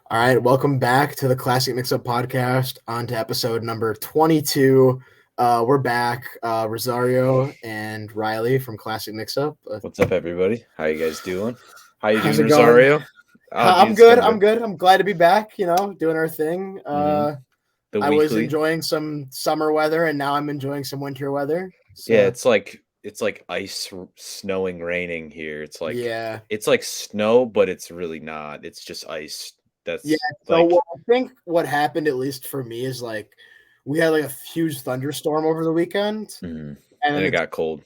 All right, welcome back to the Classic Mix-Up Podcast. On to episode number 22. We're back, Rosario and Riley from Classic Mix-Up. What's up, everybody? How you guys doing? How you How's doing, it going? Rosario? Oh, dude, I'm it's good. going I'm good. good. I'm glad to be back. Doing our thing. hmm The I was weekly, enjoying some summer weather, and now I'm enjoying some winter weather. yeah, So it's like ice, snowing, raining here. It's like yeah, it's like snow, but it's really not. It's just ice. yeah. That's So like, I think what happened, at least for me, is like we had like a huge thunderstorm over the weekend, mhm. and And then it got cold.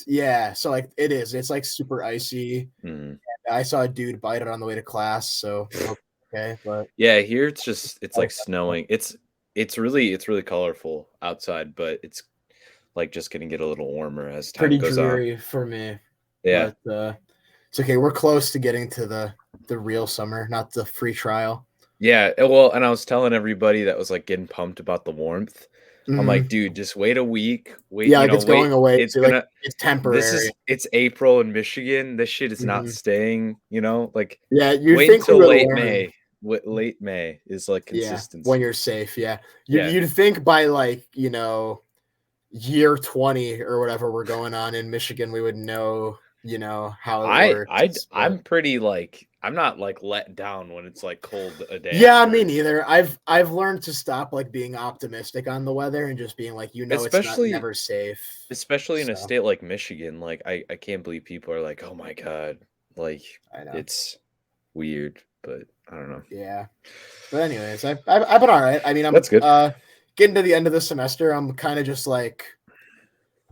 yeah. So like it is. It's like super icy. hmm I saw a dude bite it on the way to class, so okay, but Yeah, here it's like snowing. It's really colorful outside, but it's like just gonna get a little warmer as time pretty goes on. dreary for me. Yeah. But it's okay. We're close to getting to the real summer, not the free trial. Yeah, well, and I was telling everybody that was like getting pumped about the warmth. I'm like, Hmm. dude, just wait a week. Wait, Yeah, like it's wait. going away. It's So like gonna it's temporary. it's April in Michigan. This shit is not Hmm. staying, like Yeah, you'd wait think we until would late learn. May. Late May is like Yeah, when you're consistency. safe. Yeah, Yeah. you'd think by like year 20 or whatever we're going on in Michigan, we would know how it works. But I'm pretty like I'm not like let down when it's like cold a day yeah, me after. neither. I've learned to stop like being optimistic on the weather and just being like, it's not Especially never safe. especially in a So state like Michigan. Like I can't believe people are like, "Oh my god." Like I know. it's weird, but I don't know. Yeah. But anyways, I've been all right. I mean, I'm That's good. getting to the end of the semester. I'm kind of just like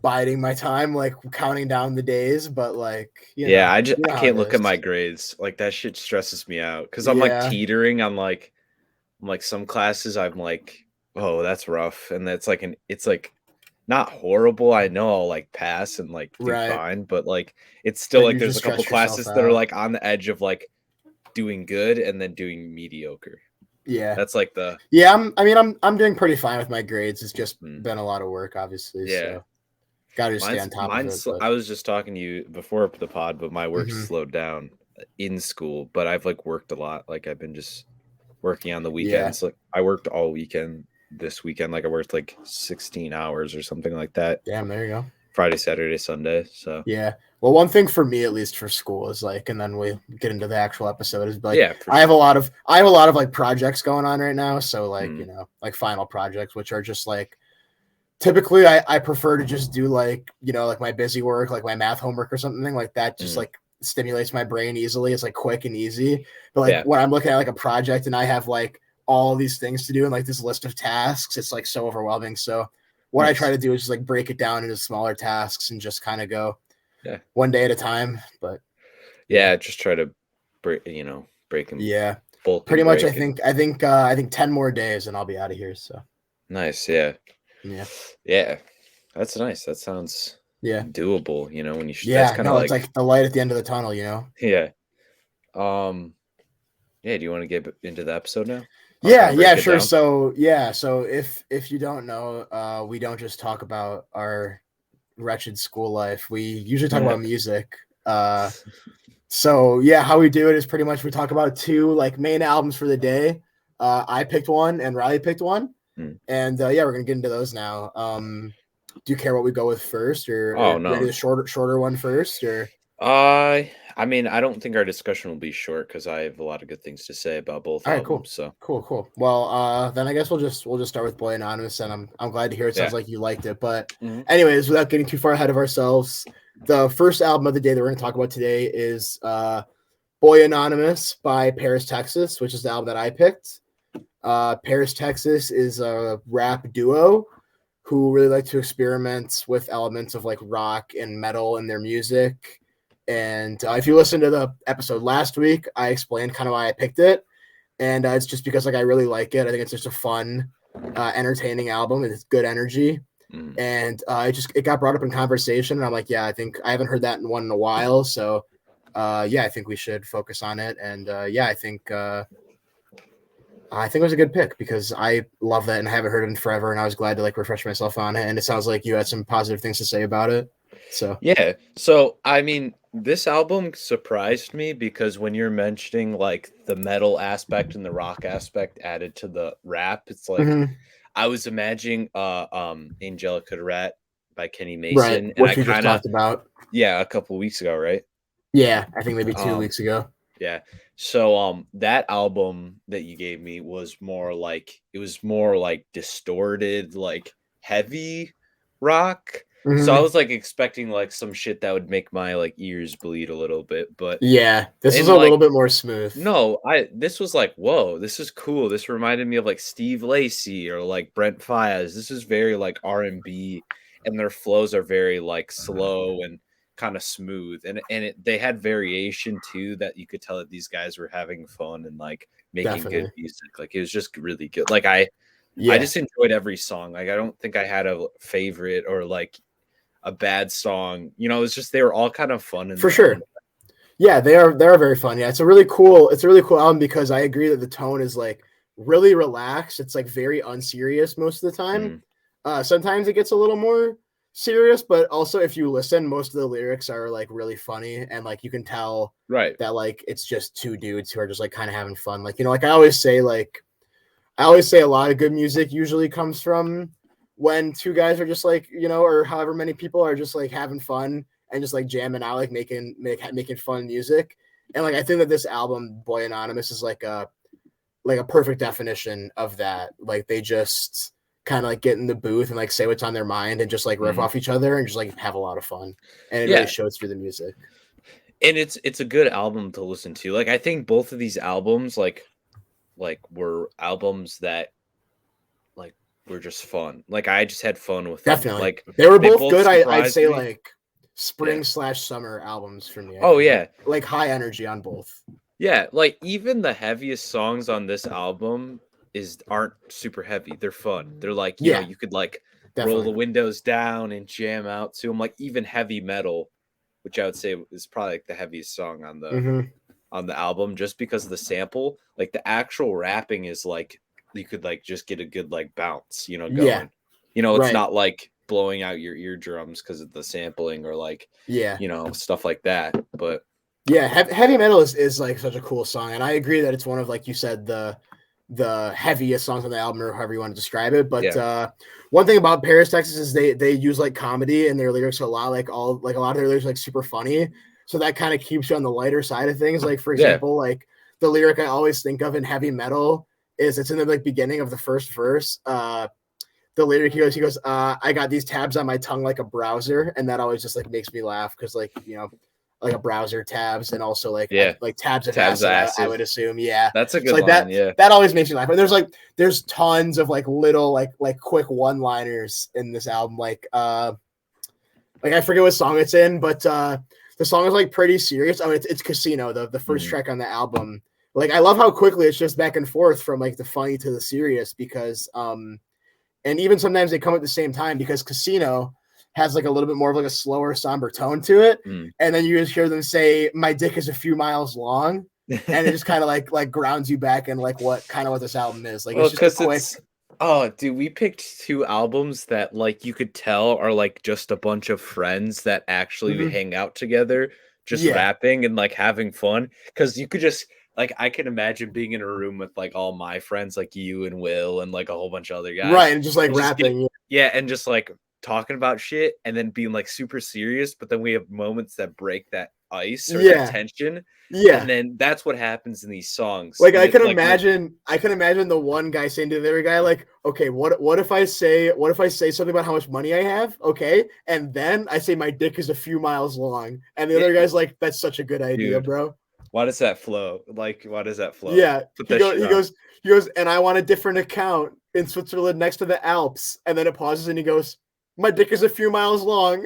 biding my time, like counting down the days, but like, Yeah, you I know how it can't look at my is. grades. Like that shit stresses me out cuz I'm like Yeah. teetering. I'm like some classes I'm like, "Oh, that's rough." And that's like it's like not horrible. I know I'll like pass and like do Right. fine, but like it's still But like you there's just a couple stress yourself classes that are out. like on the edge of like doing good and then doing mediocre. Yeah. That's like the Yeah, I'm doing pretty fine with my grades. It's just mm, been a lot of work, obviously, yeah. so got to just stay on top of it. But I was just talking to you before the pod, but my work mhm. slowed down in school, but I've like worked a lot. Like I've been just working on the Yeah. weekends. Like I worked all weekend this weekend. Like I worked like 16 hours or something like that. Damn, there you go. Friday, Saturday, Sunday. So Yeah. Well, one thing for me, at least for school, is like, and then we get into the actual episode. Is like, yeah, for sure. I have a lot of like projects going on right now. So like, Mm, like final projects, which are just like typically I prefer to just do like like my busy work, like my math homework or something like that. Just mm, like stimulates my brain easily. It's like quick and easy. But like yeah, when I'm looking at like a project and I have like all these things to do and like this list of tasks, it's like so overwhelming. So what I try nice. to do is just like break it down into smaller tasks and just kind of go Yeah, one day at a time. But yeah, yeah. Just try to break and yeah, bulk pretty and much. break and I think 10 more days and I'll be out of here. So nice. Yeah, yeah, yeah. That's nice. That sounds yeah, doable. When that's yeah. kind of No, it's like like the light at the end of the tunnel. yeah. Um, yeah. Do you want to get into the episode now? I'll kind Yeah, of yeah, break it sure. down. So yeah, so if you don't know, we don't just talk about our wretched school life. We usually talk about music. So yeah, how we do it is pretty much we talk about two like main albums for the day. I picked one and Riley picked one, Mm. and yeah, we're gonna get into those now. Do you care what we go with first, or Oh do we do no. the shorter one first, or I mean, I don't think our discussion will be short because I have a lot of good things to say about both all right, cool. albums. So Cool. Well, then I guess we'll just start with Boy Anonymous, and I'm glad to hear it sounds yeah. like you liked it. But hmm anyways, without getting too far ahead of ourselves, the first album of the day that we're going to talk about today is Boy Anonymous by Paris, Texas, which is the album that I picked. Paris, Texas is a rap duo who really like to experiment with elements of like rock and metal in their music. And if you listen to the episode last week, I explained kind of why I picked it, and it's just because like I really like it. I think it's just a fun, entertaining album. It's good energy, hmm and it got brought up in conversation, and I'm like, yeah, I think I haven't heard that one in a while, so yeah, I think we should focus on it, and yeah, I think it was a good pick because I love that and I haven't heard it in forever, and I was glad to like refresh myself on it. And it sounds like you had some positive things to say about it. So Yeah. So I mean, This album surprised me because when you're mentioning like the metal aspect and the rock aspect added to the rap, it's like Mhm. I was imagining Angelica Rat by Kenny Right, Mason, and I which we just kind of talked about. yeah, a couple weeks ago, right? Yeah, I think maybe 2 Um weeks ago. yeah. So that album that you gave me was more like it was more like distorted, like heavy rock. So I Mhm. was like expecting like some shit that would make my like ears bleed a little bit, but Yeah, this is and a like little bit more smooth. no, I this was like, whoa, this is cool. This reminded me of like Steve Lacy or like Brent Faiyaz. This is very like R&B, and their flows are very like slow and kind of smooth. They had variation too that you could tell that these guys were having fun and like making good Definitely. music. Like it was just really good. Like I Yeah, just enjoyed every song. Like I don't think I had a favorite or like a bad song. You know, it was just they were all kind of fun in for their own. sure. Yeah, they are very fun. Yeah, it's a really cool album because I agree that the tone is like really relaxed. It's like very unserious most of the time. Mhm. Sometimes it gets a little more serious, but also if you listen, most of the lyrics are like really funny and like you can tell Right. that like it's just two dudes who are just like kind of having fun. Like, you know, like I always say a lot of good music usually comes from when two guys are just like, you know, or however many people are just like having fun and just like jamming out, like making fun music. And like I think that this album, Boy Anonymous, is like a perfect definition of that. Like they just kind of like get in the booth and like say what's on their mind and just like riff Mhm. off each other and just like have a lot of fun. And it really Yeah. shows through the music. And it's a good album to listen to. Like I think both of these albums like were albums that like were just fun. Like I just had fun with them. Definitely. Like They were they both both good. I'd surprised say me. like Yeah. spring/summer albums for me. I Oh think yeah. like high energy on both. Yeah, like even the heaviest songs on this album is aren't super heavy. They're fun. They're like, you know, Yeah, you could like roll the definitely. windows down and jam out to them. Like even heavy metal, which I would say is probably like the heaviest song Hmm. on the album just because of the sample. Like the actual rapping is like you could like just get a good like bounce, you know, Yeah, going. You know, it's right. not like blowing out your eardrums because of the sampling or like, Yeah. you know, stuff like that. But Yeah, heavy metal is like such a cool song, and I agree that it's one of, like you said, the heaviest songs on the album, or however you want to describe it. But yeah, one thing about Paris, Texas, is they use like comedy in their lyrics a lot. Like a lot of their lyrics are, like super funny, so that kind of keeps you on the lighter side of things. Like for yeah, example, like the lyric I always think of in heavy metal is it's in the like beginning of the first verse. The lyric he goes, I got these tabs on my tongue like a browser, and that always just like makes me laugh because like you know like a browser tabs and also yeah. like tabs of Tabs acid. I acid. would assume, yeah. That's a So good like line. Yeah. that always makes me laugh. And there's tons of like little like quick one liners in this album. Like I forget what song it's in, but the song is like pretty serious. Oh, it's Casino, the first Mhm. track on the album. Like I love how quickly it's just back and forth from like the funny to the serious because and even sometimes they come at the same time because Casino has like a little bit more of like a slower, somber tone to it, Mm. and then you just hear them say, "My dick is a few miles long," and it just kind of like grounds you back in like what this album is. Like Well, it's just a because quick, it's oh, dude, we picked two albums that like you could tell are like just a bunch of friends that actually mhm. hang out together, just Yeah, rapping and like having fun. Because you could just like I can imagine being in a room with like all my friends, like you and Will and like a whole bunch of other right, guys, and just like and just get rapping. yeah, and just like talking about shit and then being like super serious, but then we have moments that break that ice or that Yeah, tension, and yeah. then that's what happens in these songs. Like And it like when I can imagine the one guy saying to the other guy, like, okay, what if I say something about how much money I have? Okay. And then I say my dick is a few miles long. And the yeah, other guy's like, that's such a good idea, dude, bro. why does that flow? Like, why does that flow? Yeah. Put that shit on. He goes, and I want a different account in Switzerland next to the Alps. And then it pauses and he goes, my dick is a few miles long.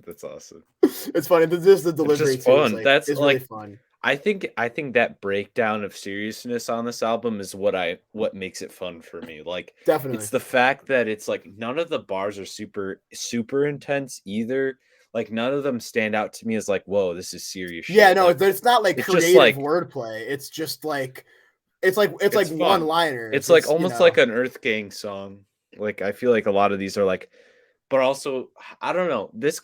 That's awesome. It's funny. This is the It's delivery just too fun. That's is really like fun. I think that breakdown of seriousness on this album is what makes it fun for me. Like it's Definitely. the fact that it's like none of the bars are super intense either. Like none of them stand out to me as like, whoa, this is serious Yeah, shit. no, Like it's not like it's just creative like wordplay. It's just like it's like it's one fun. liners. It's like It's you almost like know an Earth Gang song. Like I feel like a lot of these are like but also I don't know. This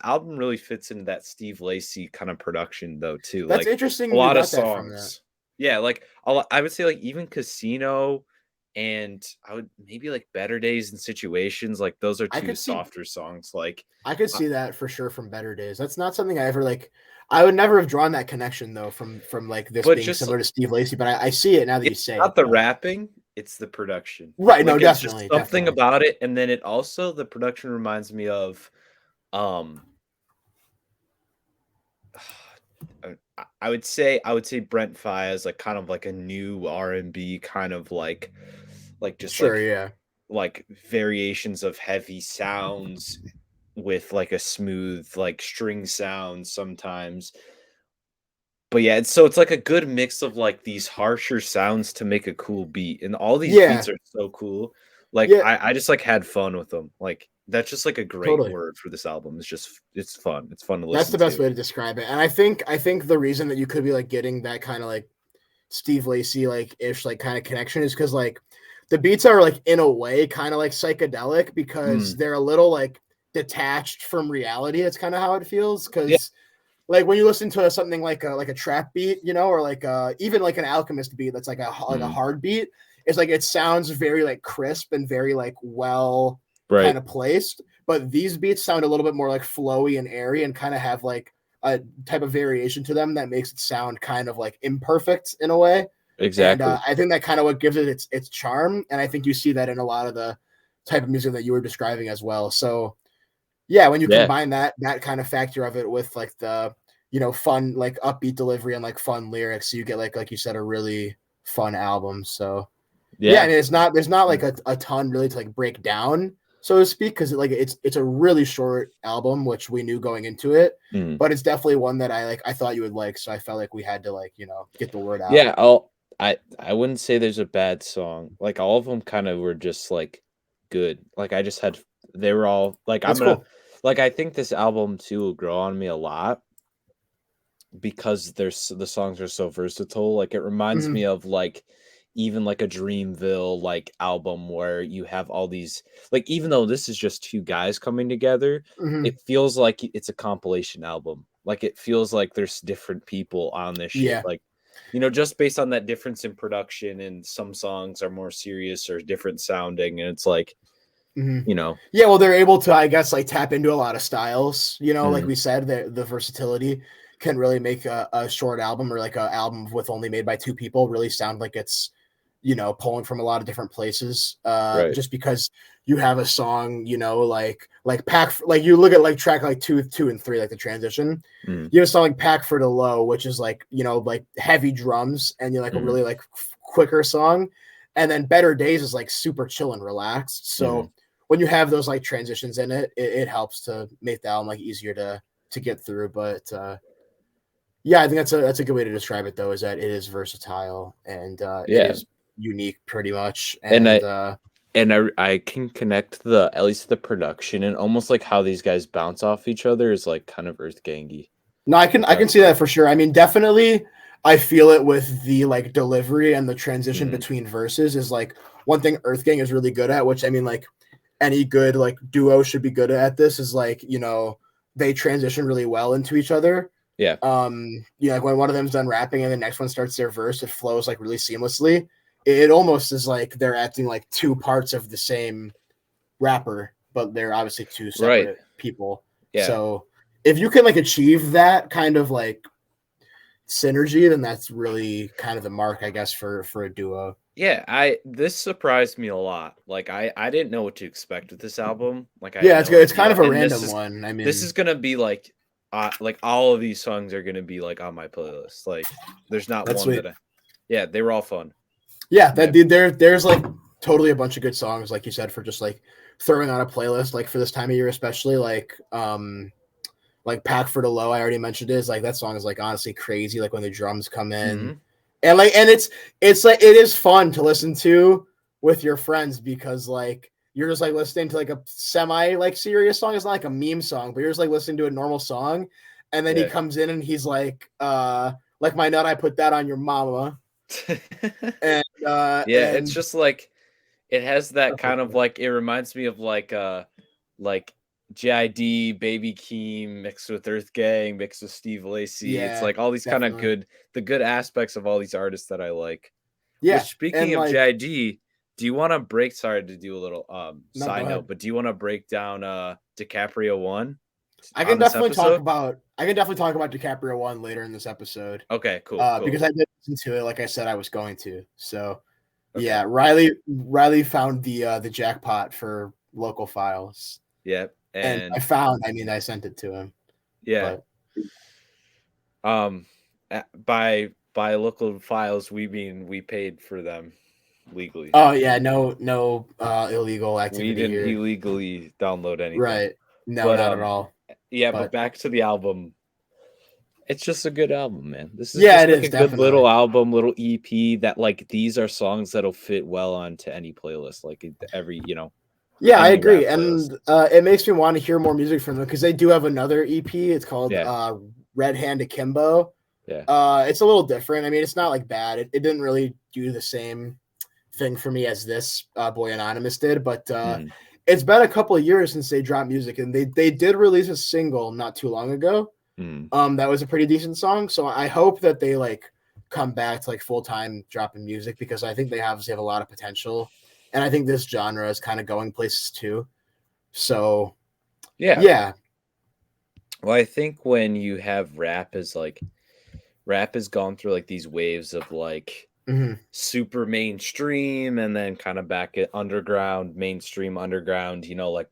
album really fits into that Steve Lacy kind of production though too. That's Like a interesting you lot of got that from that. songs. Yeah, like I would say like even Casino and I would maybe like Better Days and Situations, like those are I two could see softer songs. Like I could uh, see that for sure from Better Days. That's not something I ever like. I would never have drawn that connection though from like this but being just similar to Steve Lacy, but I see it now that it's you say not it the though. rapping, it's the production. Right? No, Like it's just definitely, something definitely. about it, and then it also the production reminds me of um I would say Brent Faiyaz like kind of like a new R&B kind of like just Sure, yeah. like variations of heavy sounds with like a smooth like string sound sometimes. But yeah, it's like a good mix of like these harsher sounds to make a cool beat. And all these beats Yeah, are so cool. Like yeah, I just like had fun with them. Like that's just like a great totally. word for this album. It's fun. It's fun to That's listen the best to. way to describe it. And I think the reason that you could be like getting that kind of like Steve Lacy like ish like kind of connection is because like the beats are like in a way kind of like psychedelic because Mm, they're a little like detached from reality. It's kind of how it feels yeah. because like when you listen to something like a trap beat, you know, or like even like an Alchemist beat that's like a Mm, hard beat, it's like it sounds very like crisp and very like well kind right. of placed. But these beats sound a little bit more like flowy and airy and kind of have like a type of variation to them that makes it sound kind of like imperfect in a way. And Exactly. I think that kind of what gives it its charm. And I think you see that in a lot of the type of music that you were describing as well. So yeah, when you Yeah. combine that kind of factor of it with like the fun like upbeat delivery and like fun lyrics, you get like you said a really fun album. So yeah, I Yeah. mean there's not like Mm, a ton really to like break down so to speak because like it's a really short album which we knew going into it, mm. but it's definitely one that I thought you would like. So I felt like we had to like get the word out. Yeah, I wouldn't say there's a bad song. Like all of them kind of were just like good. Like I just had they were all like I'm That's gonna cool. like I think this album too will grow on me a lot because the songs are so versatile. Like it reminds Hmm. me of like even like a Dreamville like album where you have all these like even though this is just two guys coming together, Hmm. it feels like it's a compilation album. Like it feels like there's different people on this shit. Yeah. Like just based on that difference in production and some songs are more serious or different sounding and it's like, Hmm. you know, Yeah, well, they're able to, I guess, like tap into a lot of styles. Like mm, we said, the versatility can really make a short album or like an album with only made by two people really sound like it's, pulling from a lot of different places. right. Just because you have a song, like pack, like you look at like track like two and three, like the transition. Mm, You have a song like Pack for the Low, which is like like heavy drums and you're like a mm, really like quicker song, and then Better Days is like super chill and relaxed. mm. So when you have those like transitions in it helps to make the album like easier to get through. But yeah, I think that's a good way to describe it though, is that it is versatile and it Yeah. is unique pretty much. And And I can connect the at least the production and almost like how these guys bounce off each other is like kind of Earth Gangy. no, I If can I that can was see like that for sure. I mean, definitely I feel it with the like delivery and the transition mm, between verses is like one thing Earthgang is really good at, which I mean like any good like duo should be good at this is like, they transition really well into each other. yeah. Like when one of them's done rapping and the next one starts their verse, it flows like really seamlessly. It almost is like they're acting like two parts of the same rapper, but they're obviously two Right. separate people. Yeah. So if you can like achieve that kind of like synergy, then that's really kind of the mark, I guess, for a duo. Yeah, I this surprised me a lot. Like I didn't know what to expect with this album. Like I had Yeah, it's no good. It's kind idea. of a And random one. I this mean, is gonna be like all of these songs are gonna be like on my playlist. Like there's not that's one sweet. that yeah, they were all fun. Yeah, Yeah. there's like totally a bunch of good songs, like you said, for just like throwing on a playlist, like for this time of year, especially like Pack for the Low. I already mentioned is like that song is like honestly crazy. Like when the drums come in, Hmm. and it's like it is fun to listen to with your friends because like you're just like listening to like a semi like serious song. It's not like a meme song, but you're just like listening to a normal song, and then he Yeah. comes in and he's like my nut, I put that on your mama, Yeah, it's and just like it has that kind of like it reminds me of like like JID, Baby Keem mixed with Earth Gang, mixed with Steve Lacy. It's Yeah, like all these kind of definitely. good aspects of all these artists that I like. Yeah, Which, speaking and of like, JID, do you want to break? Sorry to do a little no, go side ahead. note, but do you want to break down DiCaprio 1 I on can this definitely talk episode? about I can definitely talk about DiCaprio 1 later in this episode. Okay, cool, cool. Because I did listen to it, like I said I was going to. So Okay, yeah, Riley found the jackpot for local files, yeah, and and I sent it to him. yeah, But um, by local files we mean we paid for them legally. oh yeah, no illegal We activity didn't here. illegally download anything. Right? No, But not at all. yeah, but But back to the album. It's just a good album, man. This is yeah, just it like is a good definitely. little album, little EP that like these are songs that'll fit well onto any playlist, like every, Yeah, I any rap agree, playlist. and it makes me want to hear more music from them because they do have another EP. It's called Yeah. Red Hand Akimbo. Yeah. It's a little different. I mean, it's not like bad. It didn't really do the same thing for me as this Boy Anonymous did, but Mhm. it's been a couple of years since they dropped music, and they did release a single not too long ago. Mhm. That was a pretty decent song. So I hope that they like come back to like full time dropping music because I think they obviously have a lot of potential, and I think this genre is kind of going places too. So Yeah. yeah, Well, I think when you have rap has gone through like these waves of like mhm, super mainstream and then kind of back at underground, mainstream, underground, like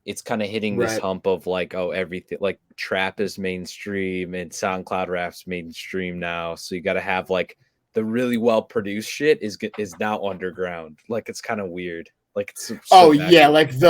it's kind of hitting this right. hump of like, oh, everything like trap is mainstream and SoundCloud rap's mainstream now. So you got to have like the really well produced shit is now underground. Like it's kind of weird. Like it's so Oh yeah, backwards.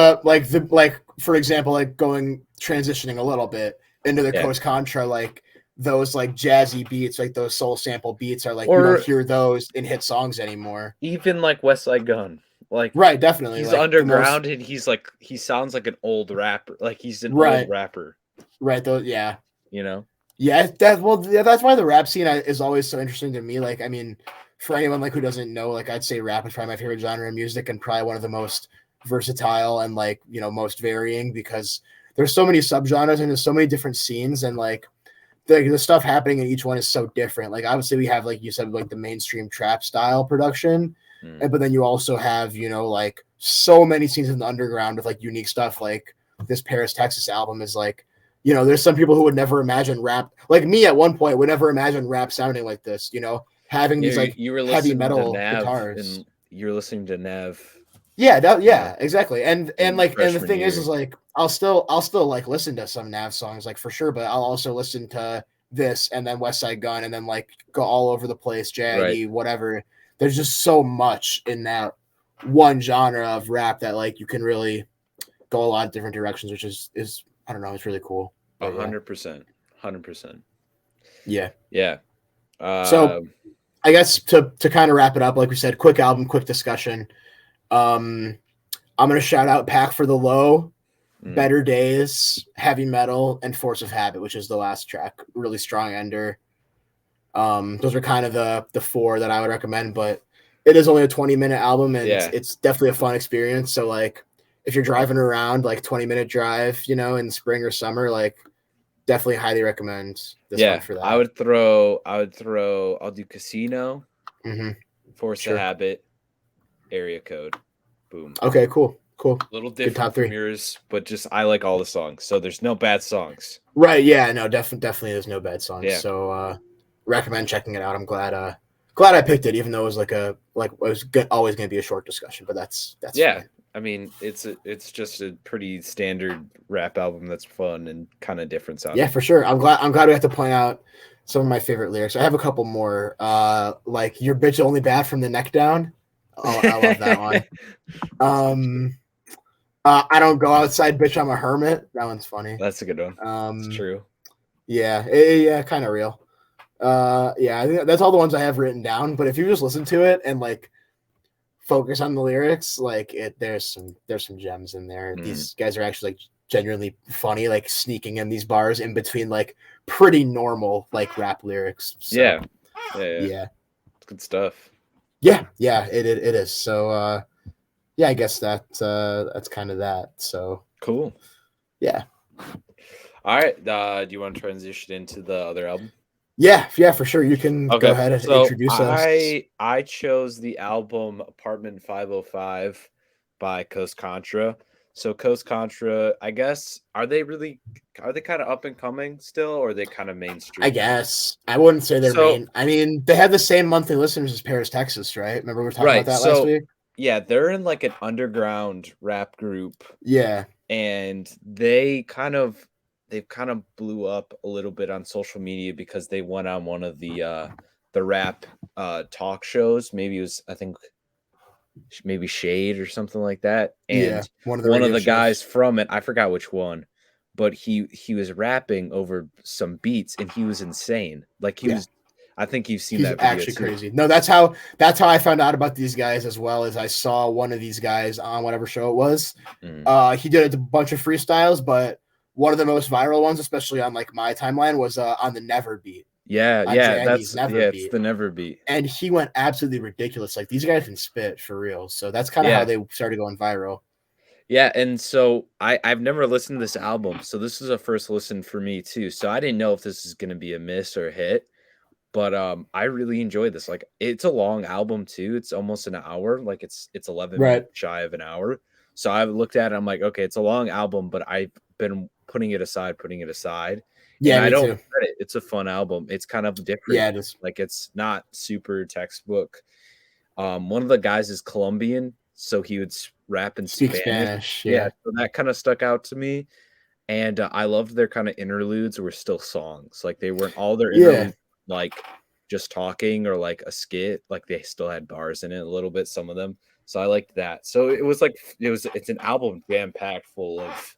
like for example, like going transitioning a little bit into the Yeah. Coast Contra, like those like jazzy beats, like those soul sample beats are like you don't Or hear those in hit songs anymore. even like West Side Gun. Like Right, definitely. he's Like the most underground and he sounds like an old rapper. Like he's an old right, rapper, right. Those yeah. you know? Yeah, that's why the rap scene is always so interesting to me. Like, I mean, for anyone like who doesn't know, like I'd say rap is probably my favorite genre of music and probably one of the most versatile and like most varying because there's so many subgenres and there's so many different scenes and like the stuff happening in each one is so different. Like obviously we have like you said like the mainstream trap style production, Mm. but then you also have like so many scenes in the underground with like unique stuff. Like this Paris, Texas album is like there's some people who would never imagine rap like me at one point would never imagine rap sounding like this. Having these like You were heavy listening to metal Nav guitars. and you were listening to Nav Yeah, uh, yeah, exactly. And in like and the freshman thing is year. like I'll still like listen to some Nav songs like for sure, but I'll also listen to this and then West Side Gun and then like go all over the place, Right. JID, whatever. There's just so much in that one genre of rap that like you can really go a lot of different directions, which is I don't know, it's really cool. But yeah. 100%. 100%. Yeah. Yeah. So Um, I guess to kind of wrap it up, like we said, quick album, quick discussion. Um I'm gonna shout out Pack for the Low, mm, Better Days, Heavy Metal, and Force of Habit, which is the last track. Really strong ender. Those are kind of the four that I would recommend, but it is only a 20-minute album and it's yeah. it's definitely a fun experience. So like if you're driving around like 20-minute drive, in spring or summer, like definitely highly recommend this one Yeah. for I that. would throw I'll do Casino, Mm-hmm. Force a Sure. Habit, Area Code. Boom. Okay, cool. Little Good different top from three. yours, but just I like all the songs. So there's no bad songs. Right, yeah, no, definitely there's no bad songs. Yeah. So recommend checking it out. I'm glad I picked it, even though it was always gonna be a short discussion, but that's Yeah. fine. I mean, it's just a pretty standard rap album that's fun and kind of different Yeah, sounding. for sure. I'm glad we have to point out some of my favorite lyrics. I have a couple more. Like your bitch only bad from the neck down. Oh, I love that one. Um I don't go outside, bitch, I'm a hermit. That one's funny. That's a good one. It's Um true. yeah, yeah, kind of real. Yeah, I think that's all the ones I have written down, but if you just listen to it and like focus on the lyrics, like there's some gems in there. Mm. These guys are actually like genuinely funny, like sneaking in these bars in between like pretty normal like rap lyrics. So Yeah. Yeah. yeah. It's good stuff. Yeah, it is. So yeah, I guess that's kind of that. So Cool. Yeah. All right. Do you want to transition into the other album? Yeah, for sure. You can go Okay. ahead and So introduce us. I chose the album Apartment 505 by Coast Contra. So Coast Contra, I guess, are they kind of up and coming still, or are they kind of I mainstream? guess I wouldn't say they're So main. I mean, they have the same monthly listeners as Paris, Texas, right? Remember we were talking about right. that last So week? yeah, they're in like an underground rap group, Yeah, and they've kind of blew up a little bit on social media because they went on one of the rap talk shows. Maybe it was, I think, maybe Shade or something like that. yeah. And One of the one of radio the guys shows. from it, I forgot which one, but he was rapping over some beats and he was insane. Like he Yeah, was, I think you've seen he's that video actually too. crazy. No, that's how I found out about these guys as well. As I saw one of these guys on whatever show it was. Mm. He did a bunch of freestyles, but one of the most viral ones, especially on like my timeline, was on the Never beat, Yeah, on yeah, Jandy's Never it's beat. the Never beat. And he went absolutely ridiculous. Like these guys can spit for real. So that's kind of how Yeah. they started going viral. Yeah, and so I've never listened to this album, so this is a first listen for me too. So I didn't know if this is gonna be a miss or a hit, but I really enjoyed this. Like it's a long album too. It's almost an hour. Like it's 11 Right. minutes shy of an hour. So I looked at it, I'm like, okay, it's a long album, but I've been putting it aside, and Yeah, I me don't too. regret it. It's a fun album. It's kind of different. Yeah, it is. Like it's not super textbook. One of the guys is Colombian, so he would rap in Speak Spanish. Spanish. Yeah, Yeah. so that kind of stuck out to me, and I loved their kind of interludes were still songs. Like they weren't all their Yeah. interludes like just talking or like a skit. Like they still had bars in it a little bit, some of them. So I liked that. So it was like it's an album jam packed full of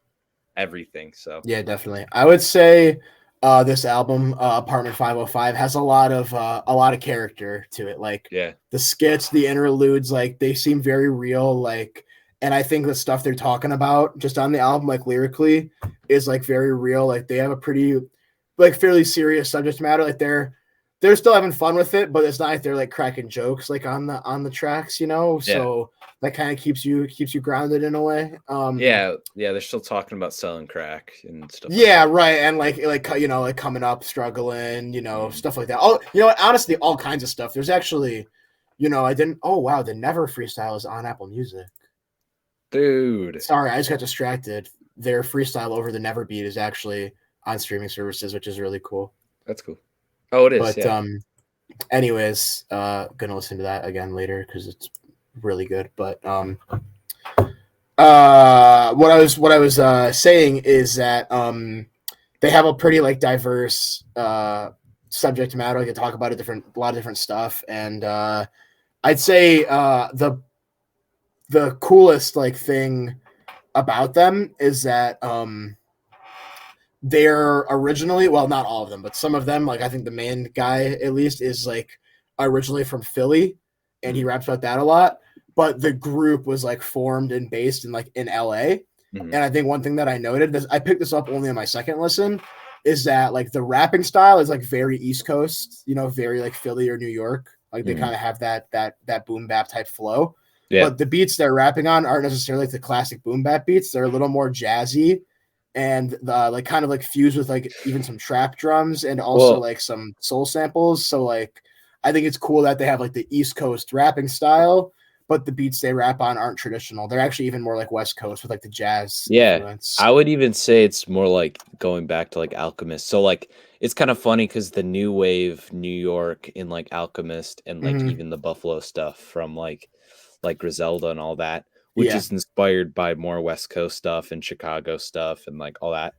everything. So Yeah, definitely. I would say this album, Apartment 505, has a lot of character to it. Like yeah, the skits, the interludes, like they seem very real. Like, and I think the stuff they're talking about just on the album, like lyrically, is like very real. Like they have a pretty, like fairly serious subject matter. Like they're still having fun with it, but it's not like they're like cracking jokes like on the tracks, you know. yeah, So that kind of keeps you grounded in a way. yeah. They're still talking about selling crack and stuff like Yeah, that. right, and like you know, like coming up, struggling, you know, Mhm. stuff like that. Oh, you know what? Honestly, all kinds of stuff. There's actually, you know, I didn't. Oh wow, the Never freestyle is on Apple Music. Dude, Sorry, I just got distracted. Their freestyle over the Never beat is actually on streaming services, which is really cool. that's cool. Oh, it is. But Yeah. anyways, gonna listen to that again later because it's really good. But what I was saying is that they have a pretty like diverse subject matter. They can talk about a lot of different stuff, and I'd say the coolest like thing about them is that they're originally, well, not all of them, but some of them, like I think the main guy at least is like originally from Philly, and he Mhm, raps about that a lot. But the group was like formed and based in like in LA. mhm, And I think one thing that I noted, this I picked this up only on my second listen, is that like the rapping style is like very East Coast, you know, very like Philly or New York. Like they mhm. kind of have that boom bap type flow. Yeah. But the beats they're rapping on aren't necessarily like the classic boom bap beats. They're a little more jazzy and like kind of like fused with like even some trap drums and also Well, like some soul samples. So like I think it's cool that they have like the East Coast rapping style, but the beats they rap on aren't traditional. They're actually even more like West Coast with like the jazz yeah, influence. I would even say it's more like going back to like Alchemist. So like it's kind of funny because the new wave New York in like Alchemist and like Mm-hmm. even the Buffalo stuff from like Griselda and all that, which Yeah, is inspired by more West Coast stuff and Chicago stuff and like all that.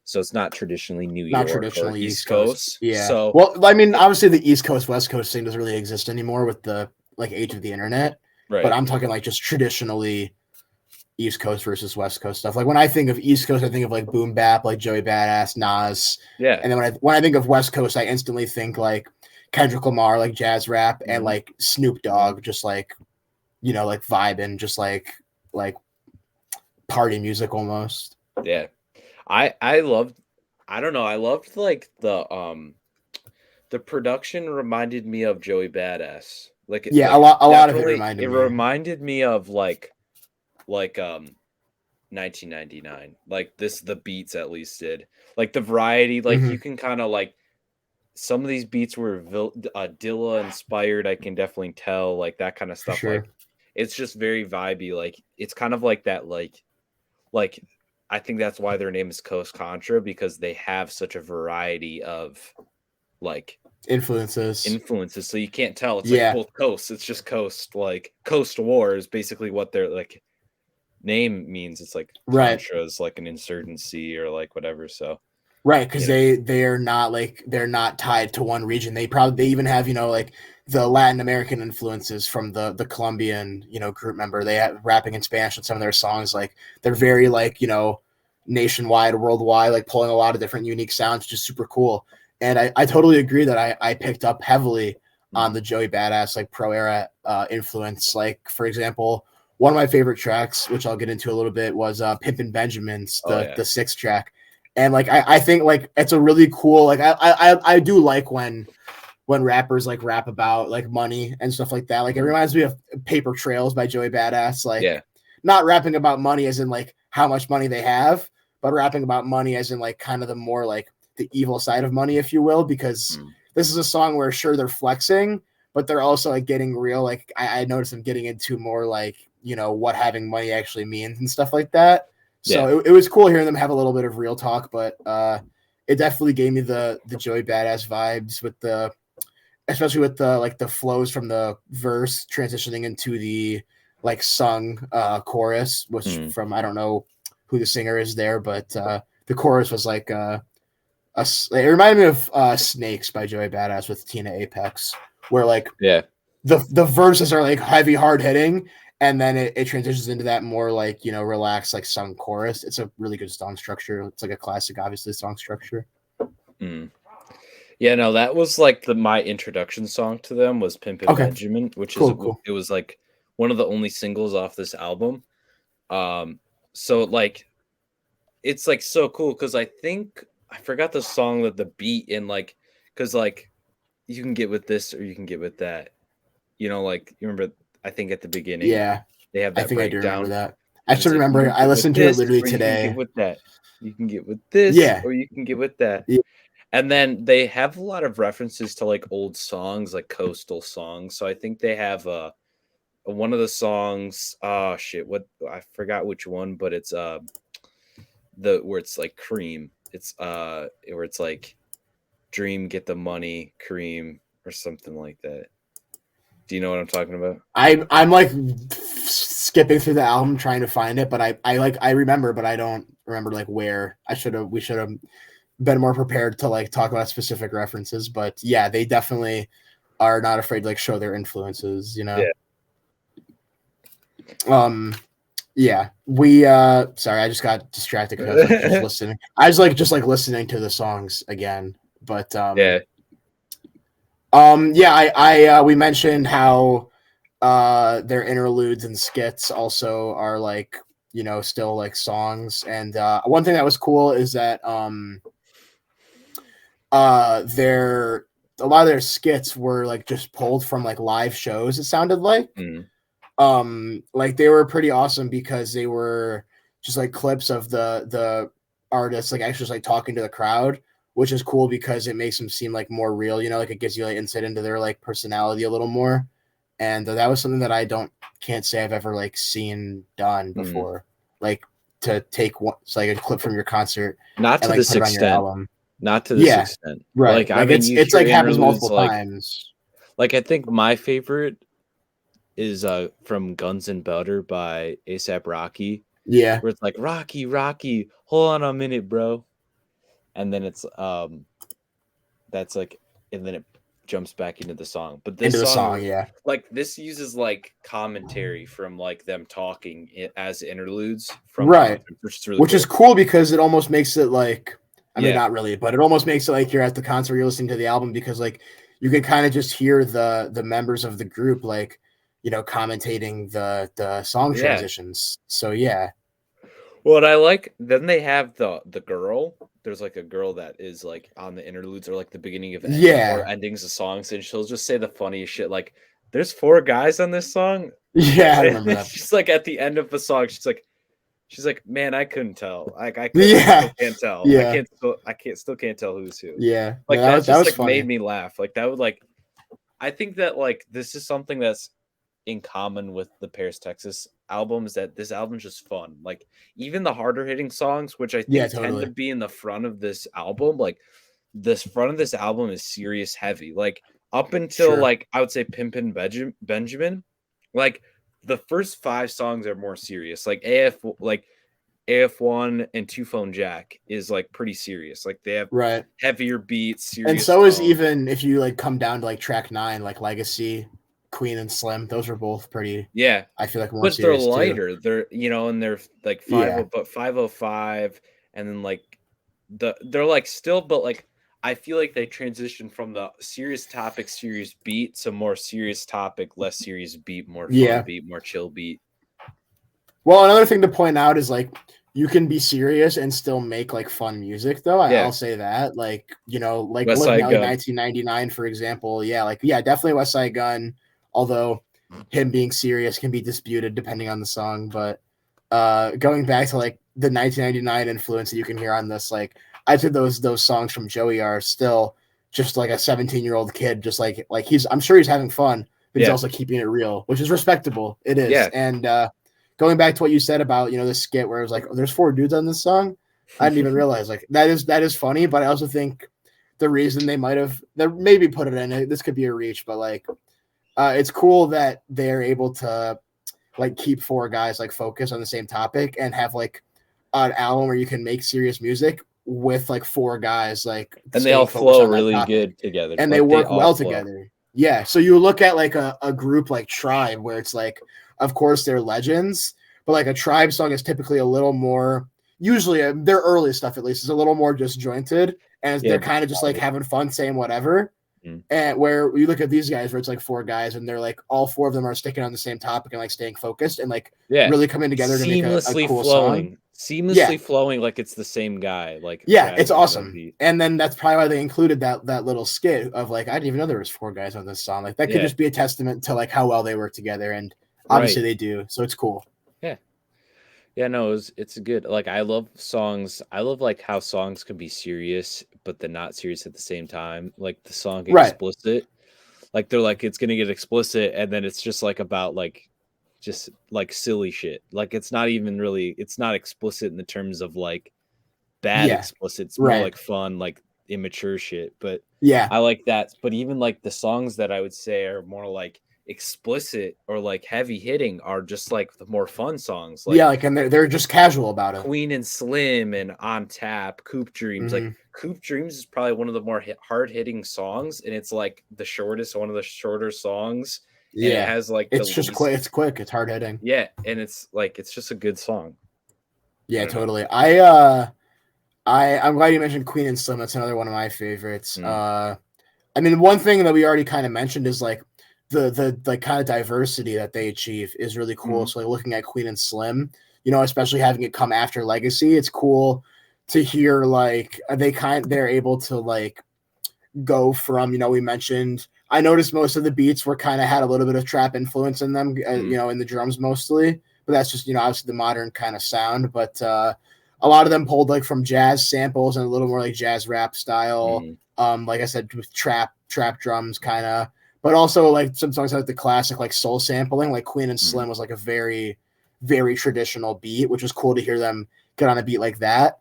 So it's not traditionally New not York or traditionally East East Coast. Coast. Yeah. So Well, I mean, obviously the East Coast West Coast thing doesn't really exist anymore with the like age of the internet. But right. I'm talking like just traditionally East Coast versus West Coast stuff. Like when I think of East Coast, I think of like boom bap, like Joey Badass, Nas, Yeah. and then when I think of West Coast, I instantly think like Kendrick Lamar, like jazz rap, and Mhm, like Snoop mhm. Dogg, just like you know, like vibing, just like party music almost. Yeah. I loved I don't know, I loved like the production reminded me of Joey Badass. Yeah, Like a lot of it definitely reminded it me. reminded me of like um 1999. Like this, the beats at least did. Like the variety, like Hmm. you can kind of like some of these beats were Dilla inspired. I can definitely tell like that kind of For stuff. sure. Like it's just very vibey. Like it's kind of like that. Like I think that's why their name is Coast Contra because they have such a variety of like Influences. influences. So you can't tell. It's like Yeah. both coasts. It's just coast. Like Coast War is basically what their like name means. It's like Right. Contra is like an insurgency or like whatever. So Right, because you know, they're not like they're not tied to one region. They even have like the Latin American influences from the Colombian group member. They have rapping in Spanish in some of their songs. Like they're very like nationwide, worldwide, like pulling a lot of different unique sounds, which is super cool. And I totally agree that I picked up heavily on mm. the Joey Badass like pro era influence. Like for example, one of my favorite tracks, which I'll get into a little bit, was Pimpin' Benjamin's Oh yeah, the sixth track. And like I think like it's a really cool like I do like when rappers like rap about like money and stuff like that. Like it mm. reminds me of Paper Trails by Joey Badass. Yeah, Like not rapping about money as in like how much money they have, but rapping about money as in like kind of the more like the evil side of money, if you will, because mm. this is a song where sure they're flexing, but they're also like getting real. Like I noticed them getting into more like what having money actually means and stuff like that. Yeah. So it was cool hearing them have a little bit of real talk, but it definitely gave me the Joey Badass vibes with the especially with the like the flows from the verse transitioning into the like sung chorus, which Mm. from I don't know who the singer is there, but the chorus was like it reminded me of Snakes by Joey Badass with Tina Apex, where like Yeah. the verses are like heavy, hard hitting, and then it transitions into that more like relaxed like sung chorus. It's a really good song structure. It's like a classic, obviously, song structure. Mm. Yeah, no, that was like my introduction song to them was Pimpin' Okay, Benjamin, which is cool, cool. it was like one of the only singles off this album. Um, so like it's like so cool because I think I forgot the song that the beat in like because like you can get with this or you can get with that. You know, like you remember I think at the beginning Yeah, they have I that think I do remember breakdown that. I and it's should like you remember. can I get with listened to it this literally or you can get today. with that. You can get with this Yeah, or you can get with that. yeah. And then they have a lot of references to like old songs, like coastal songs. So I think they have one of the songs. Oh shit, what I forgot which one, but it's the where it's like cream. It's where it's like dream, get the money, cream, or something like that. Do you know what I'm talking about? I'm like skipping through the album trying to find it, but I remember, but I don't remember like where. We should have been more prepared to like talk about specific references, but yeah, they definitely are not afraid to like show their influences, Yeah. Um yeah, we sorry, I just got distracted because I was like just listening. I was like just like listening to the songs again. But Yeah. yeah, I we mentioned how their interludes and skits also are like still like songs. And one thing that was cool is that their a lot of their skits were like just pulled from like live shows, it sounded Mm. like they were pretty awesome because they were just like clips of the artists like actually just like talking to the crowd, which is cool because it makes them seem like more real, like it gives you like insight into their like personality a little more. And that was something that I can't say I've ever like seen done Mm. before, like to take one it's like a clip from your concert Not and to like this put it on your extent. album. Not to this Yeah, extent. right, Like I like mean, you it's hear like happens interludes multiple times. like I think my favorite is from Guns and Butter by ASAP Rocky, Yeah, where it's like Rocky, Rocky, hold on a minute, bro. And then it's that's like and then it jumps back into the song. But into this the song song. Yeah, like this uses like commentary from like them talking as interludes from right, concerts, which is really which is cool. cool because it almost makes it like, I mean, Yeah. not really, but it almost makes it like you're at the concert, you're listening to the album because like you can kind of just hear the members of the group like commentating the song Yeah. transitions. So yeah, Well, and I like then they have the girl. There's like a girl that is like on the interludes or like the beginning of or yeah, endings of songs, and she'll just say the funniest shit. Like, "There's four guys on this song." yeah. I remember that. She's like at the end of the song, she's like, She's like, "Man, I couldn't tell. Like, I still Yeah, can't tell. yeah, Still can't tell who's who." yeah. No, Like, that that just, was like, made funny. me laugh. Like, that would, like I think that, like, this is something that's in common with the Paris, Texas album is that this album's just fun. Like, even the harder hitting songs, which I Yeah, think tend to totally. be in the front of this album, like, this front of this album is serious heavy. Like, up until, Sure. like, I would say Benjamin, like, the first 5 songs are more serious. Like, AF1 and Two Phone Jack is, like, pretty serious. Like, they have Right. heavier beats, And serious so is tone. even if you like come down to like track 9, like Legacy, Queen and Slim. Those are both pretty. Yeah, I feel like more but they're serious too. lighter. And they're like Yeah. 505, and then like they're like still, but like I feel like they transition from the serious topic, serious beat to more serious topic, less serious beat, more fun Yeah. beat, more chill beat. Well, another thing to point out is like you can be serious and still make like fun music though. Yeah, I'll say that. Like, like West looking Side at like Gun. 1999, for example. Yeah, like yeah, definitely West Side Gun. Although him being serious can be disputed depending on the song. But going back to like the 1999 influence that you can hear on this, like I'd say those songs from Joey are still just like a 17-year-old kid, just like he's I'm sure he's having fun, but he's Yeah, also keeping it real, which is respectable. It is. yeah, And going back to what you said about the skit where it was like, oh, there's 4 dudes on this song. I didn't even realize like that is funny, but I also think the reason they maybe put it in this could be a reach, but like it's cool that they're able to like keep 4 guys like focused on the same topic and have like an album where you can make serious music with like 4 guys like and they all staying focused flow on that really topic, good together. and they Like they work all well flow. together. Yeah, so you look at like a group like Tribe where it's like, of course they're legends, but like a Tribe song is typically a little more, usually their early stuff at least is a little more disjointed, and Yeah, they're kind of just like having fun saying whatever. mhm. And where you look at these guys where it's like 4 guys and they're like all 4 of them are sticking on the same topic and like staying focused and like Yeah, really coming together to make a cool song. Yeah. seamlessly flowing like it's the same guy, like Yeah, it's rapping one awesome. beat. And then that's probably why they included that little skit of like, I didn't even know there was 4 guys on this song. Like that could Yeah, just be a testament to like how well they work together, and obviously right. they do. So it's cool. Yeah. Yeah, no, it's good. Like I love songs. I love like how songs can be serious, but they're not serious at the same time. Like the song Right. Explicit. Like they're like it's gonna get explicit, and then it's just like about like just like silly shit. Like it's not explicit in the terms of like bad Yeah. explicit. It's more Right. like fun, like immature shit. But Yeah. I like that. But even like the songs that I would say are more like explicit or like heavy hitting are just like the more fun songs. Yeah, Like like and they're just casual about it. Queen and Slim and On Tap, Coop Dreams. Like Hmm. Coop Dreams is probably one of the more hard hitting songs, and it's like one of the shorter songs, and it Yeah. has like the It's just least. quick. It's quick. It's hard hitting. Yeah, and it's like it's just a good song. I Yeah, don't know. totally. I'm glad you mentioned Queen and Slim. That's another one of my favorites. Mm, I mean, one thing that we already kind of mentioned is like the like kind of diversity that they achieve is really cool. mm, So like looking at Queen and Slim, especially having it come after Legacy, it's cool to hear like they're able to like go from we mentioned. I noticed most of the beats were kind of had a little bit of trap influence in them, mm, in the drums mostly, but that's just obviously the modern kind of sound. But a lot of them pulled like from jazz samples and a little more like jazz rap style. mm, Like I said, with trap drums kind of, but also like some songs like the classic like soul sampling, like Queen and mm, Slim was like a very, very traditional beat, which was cool to hear them get on a beat like that.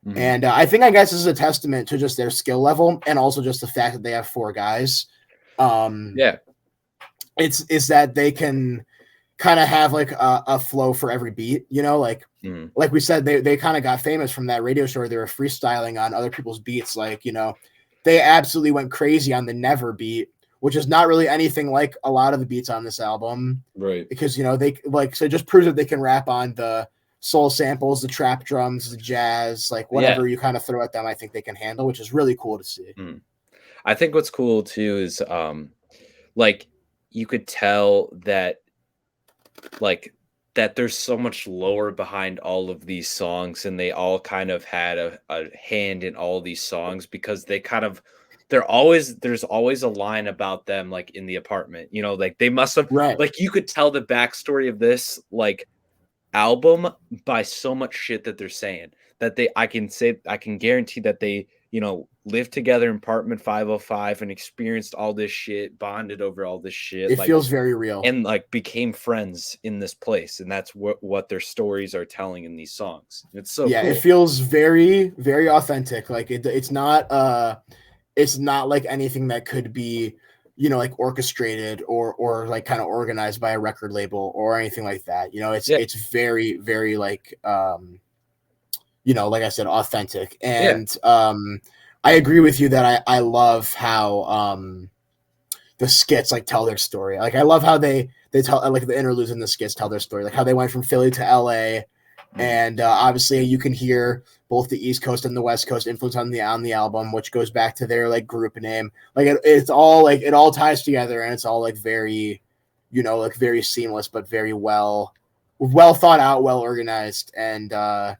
mm. And I guess this is a testament to just their skill level and also just the fact that they have 4 guys. Um, Yeah. it's that they can kind of have like a flow for every beat, Mm, like we said, they kind of got famous from that radio show where they were freestyling on other people's beats. Like, they absolutely went crazy on the Never beat, which is not really anything like a lot of the beats on this album right. because, they like, so it just proves that they can rap on the soul samples, the trap drums, the jazz, like Yeah. whatever you kind of throw at them, I think they can handle, which is really cool to see. Mm. I think what's cool too is like you could tell that like that there's so much lore behind all of these songs, and they all kind of had a hand in all these songs because there's always a line about them like in the apartment, like they must have Right. like you could tell the backstory of this like album by so much shit that they're saying that I can guarantee that they, lived together in apartment 505 and experienced all this shit, bonded over all this shit, It like, feels very real. and like became friends in this place, and that's what their stories are telling in these songs. It's so Yeah, it cool. feels very, very authentic. Like it's not like anything that could be, like orchestrated or like kind of organized by a record label or anything like that. Yeah, It's very, very like like I said, authentic. yeah. And I agree with you that I love how the skits like tell their story. Like I love how they tell like the interludes in the skits tell their story, like how they went from Philly to LA. Mhm. And obviously you can hear both the East Coast and the West Coast influence on the album, which goes back to their like group name. Like it's all like it all ties together, and it's all like very, like very seamless, but very well thought out, well organized. And I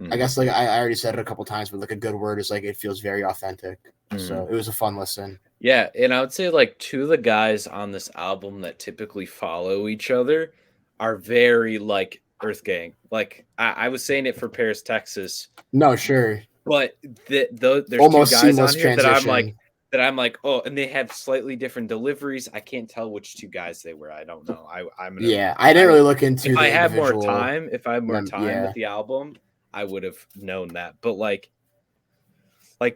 Mhm. guess like I already said it a couple times, but like a good word is like it feels very authentic. So Mhm. it was a fun listen. Yeah, and I would say like two of the guys on this album that typically follow each other are very like Earth Gang. Like I was saying it for Paris, Texas, No, sure. but there's two Almost guys seamless on here transition. that I'm like, oh, and they have slightly different deliveries. I can't tell which two guys they were. I don't know. I'm gonna Yeah, I didn't really look if into I the had more individual. time, if I had more time with Yeah, the album, I would have known that. But like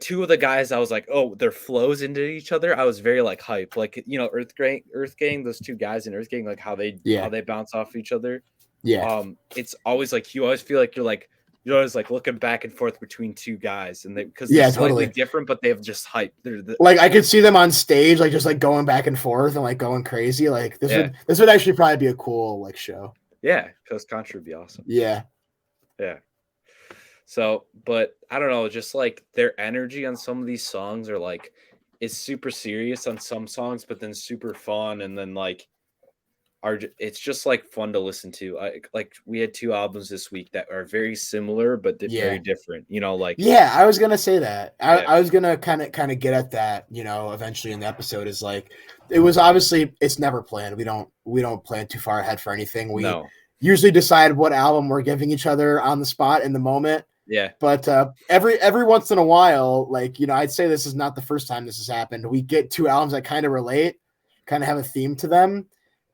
two of the guys, I was like, oh, their flows into each other. I was very like hype. Like, Earth Gang, those two guys in Earth Gang, like how yeah, they bounce off each other. yeah, It's always like you always feel like you're always like looking back and forth between two guys, and because they're yeah, slightly totally. different, but they have just hype. They're the Like I could see them on stage, like just like going back and forth and like going crazy. Like Yeah, this would actually probably be a cool like show. yeah. Coast Contra would be awesome. Yeah, Yeah. So, but I don't know, just like their energy on some of these songs are like it's super serious on some songs, but then super fun, and then like it's just like fun to listen to. Like we had two albums this week that are very similar but very yeah, different. Like yeah. I was gonna say that. yeah, I was gonna kind of get at that. Eventually in the episode is like it was obviously it's never planned. We don't plan too far ahead for anything. We no, usually decide what album we're giving each other on the spot in the moment. yeah, But every once in a while, like I'd say this is not the first time this has happened. We get two albums that kind of relate, kind of have a theme to them,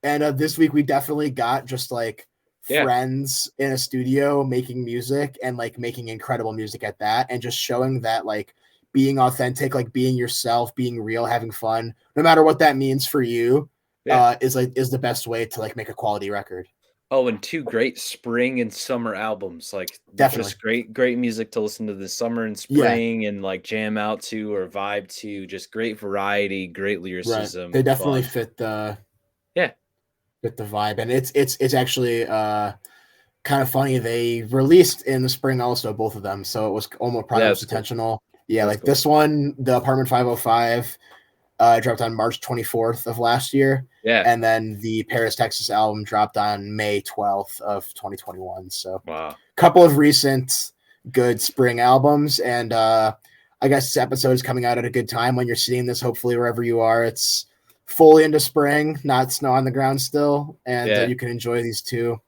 and this week we definitely got just like yeah. friends in a studio making music and like making incredible music at that, and just showing that like being authentic, like being yourself, being real, having fun, no matter what that means for you, Yeah. is the best way to like make a quality record. Oh, and two great spring and summer albums. Like Definitely, just great music to listen to this summer and yeah. spring and like jam out to or vibe to. Just great variety, great Right. They lyricism, definitely fun. Yeah. fit the vibe. And it's actually kind of funny. They released in the spring also, both of them. So it was Yeah, almost that's cool. intentional. Yeah, That's like cool. this one, the Apartment 505 dropped on March 24th of last year. Yeah. And then the Paris, Texas album dropped on May 12th of 2021. So Wow. a couple of recent good spring albums. And I guess this episode is coming out at a good time when you're seeing this. Hopefully, wherever you are, it's fully into spring, not snow on the ground still, and Yeah. you can enjoy these two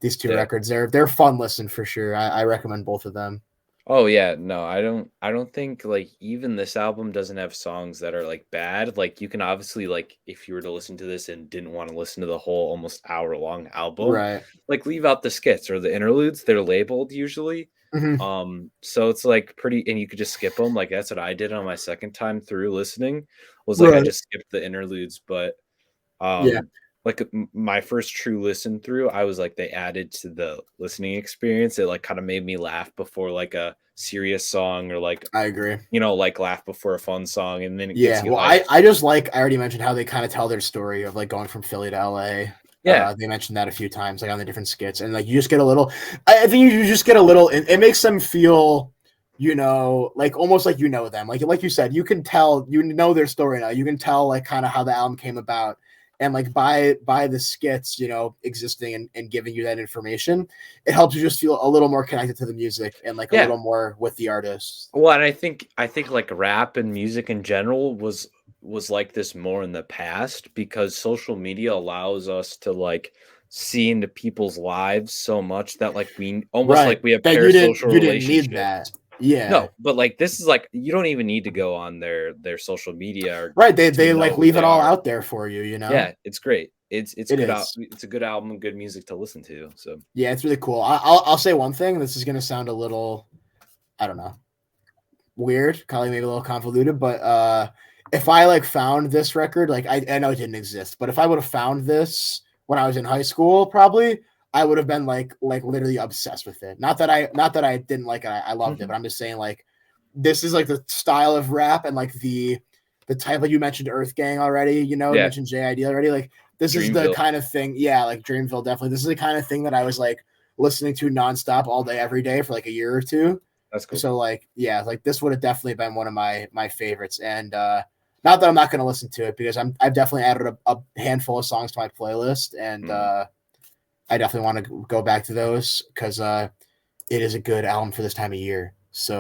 Yeah. records. They're fun listen for sure. I recommend both of them. Oh yeah, no, I don't think like even this album doesn't have songs that are like bad. Like you can obviously like if you were to listen to this and didn't want to listen to the whole almost hour-long album, Right. like leave out the skits or the interludes. They're labeled usually. Hmm. So it's like pretty and you could just skip them. Like that's what I did on my second time through listening. Was like I Right. just skipped the interludes, but Yeah, like my first true listen through, I was like they added to the listening experience. It like kind of made me laugh before like a serious song or like I agree. like laugh before a fun song, and then it gets Yeah, you well, hyped. I just like I already mentioned how they kind of tell their story of like going from Philly to LA. Yeah, They mentioned that a few times, like on the different skits, and like you just get a little. I think you just get a little. It makes them feel, like almost like them. Like you said, you can tell their story now. You can tell like kind of how the album came about, and like by the skits, existing and giving you that information, it helps you just feel a little more connected to the music and like a yeah. little more with the artist. Well, and I think like rap and music in general was was like this more in the past because social media allows us to like see into people's lives so much that like we almost like Right. we have That parasocial you didn't need that. relationships. Yeah. No, but like this is like you don't even need to go on their social media or Right. to They know like who leave it they all are. out there for you, you know? Yeah, it's great. It is. It's a good album, good music to listen to. So Yeah, it's really cool. I'll say one thing. This is gonna sound a little, I don't know, weird, probably maybe a little convoluted, but if I like found this record, like I know it didn't exist, but if I would have found this when I was in high school, probably I would have been like literally obsessed with it. Not that I didn't like it, I loved it, but I'm just saying like this is like the style of rap and like the type, like you mentioned Earth Gang already, you know, you yeah, mentioned JID already. Like this is the Dreamville. kind of thing, yeah, like Dreamville definitely. This is the kind of thing that I was like listening to nonstop all day, every day for like a year or two. That's cool. So like yeah, like this would have definitely been one of my favorites. And not that I'm not gonna listen to it because I've definitely added a handful of songs to my playlist and Mhm. I definitely want to go back to those because it is a good album for this time of year.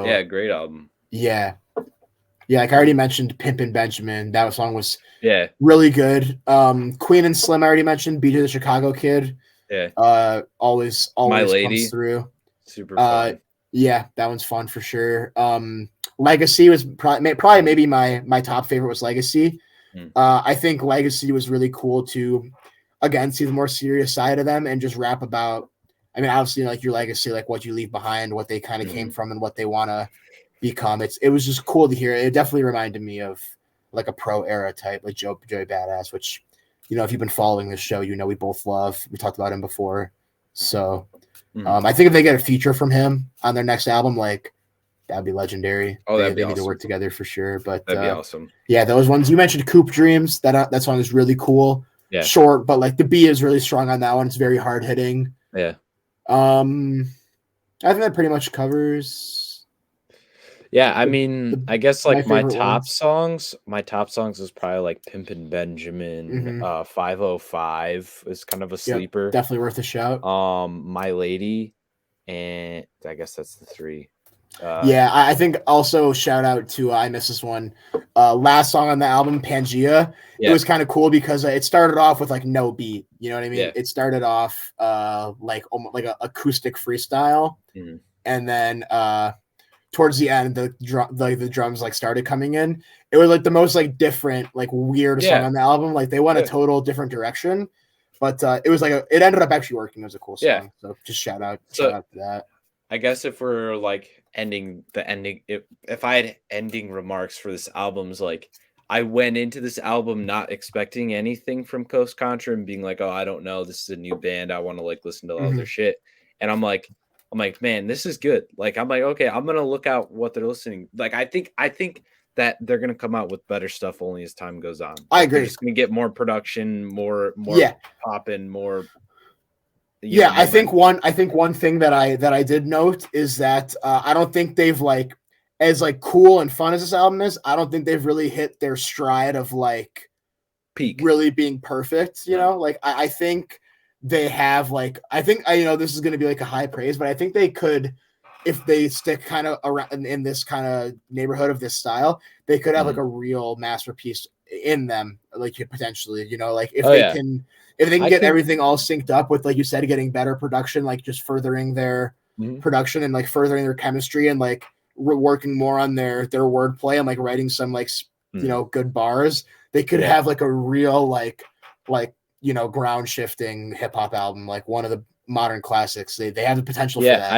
Yeah, So great album. yeah. Yeah, like I already mentioned Pimpin' Benjamin. That song was Yeah, really good. Queen and Slim I already mentioned. BJ the Chicago Kid. yeah. My Always comes Lady, through. super Uh fun. yeah, that one's fun for sure. Legacy was probably maybe my top favorite was Legacy. Mm, I think Legacy was really cool to again see the more serious side of them and just rap about. I mean, obviously, like your legacy, like what you leave behind, what they kind of came mhm, from, and what they want to become. It was just cool to hear. It definitely reminded me of like a pro era type, like Joey Badass, which you know if you've been following this show, you know we both love. We talked about him before, so mhm. I think if they get a feature from him on their next album, like that'd be legendary. Oh, that'd be They need to awesome. work together for sure. But That'd be awesome. yeah, those ones you mentioned, Coop Dreams. That song is really cool. Yeah, Short, but like the beat is really strong on that one. It's very hard hitting. yeah. Um, I think that pretty much covers Yeah, I the, mean, the I guess, my like, favorite ones. my top songs is probably, like, Pimpin' Benjamin, Mm-hmm. 505 is kind of a Yep, sleeper, definitely worth a shout. My Lady, and I guess that's the 3. Uh, Yeah, I think also shout out to I missed this one. Last song on the album, Pangea. It yeah, was kind of cool because it started off with like no beat. You know what I mean? yeah, It started off like almost like an acoustic freestyle, mhm. and then towards the end, the drums like started coming in. It was like the most like different, like weird song Yeah, on the album. Like they went a yeah, total different direction, but it was like it ended up actually working. It was a cool yeah. song. So just shout So out to that. I guess if we're like ending if I had ending remarks for this album's like I went into this album not expecting anything from Coast Contra and being like, oh, I don't know, this is a new band. I want to like listen to all their Hmm. shit. And I'm like, man, this is good. Like, I'm like, okay, I'm gonna look out what they're listening. Like, I think that they're gonna come out with better stuff only as time goes on. I Like, they're agree. just gonna get more production, more Yeah, popping, more yeah. momentum. I think one thing that I did note is that I don't think they've like as like cool and fun as this album is. I don't think they've really hit their stride of like Peak. really being perfect. You No. know, like I think they have like I think I you know this is going to be like a high praise, but I think they could if they stick kind of around in this kind of neighborhood of this style, they could have like Mhm. a real masterpiece in them, like potentially. You know, like Oh yeah. if they can I get think everything all synced up with like you said, getting better production, like just furthering their mhm, production and like furthering their chemistry and like working more on their wordplay and like writing some like you mhm. know good bars they could Yeah. have like a real like you know ground shifting hip hop album, like one of the modern classics. They have the potential for Yeah, that.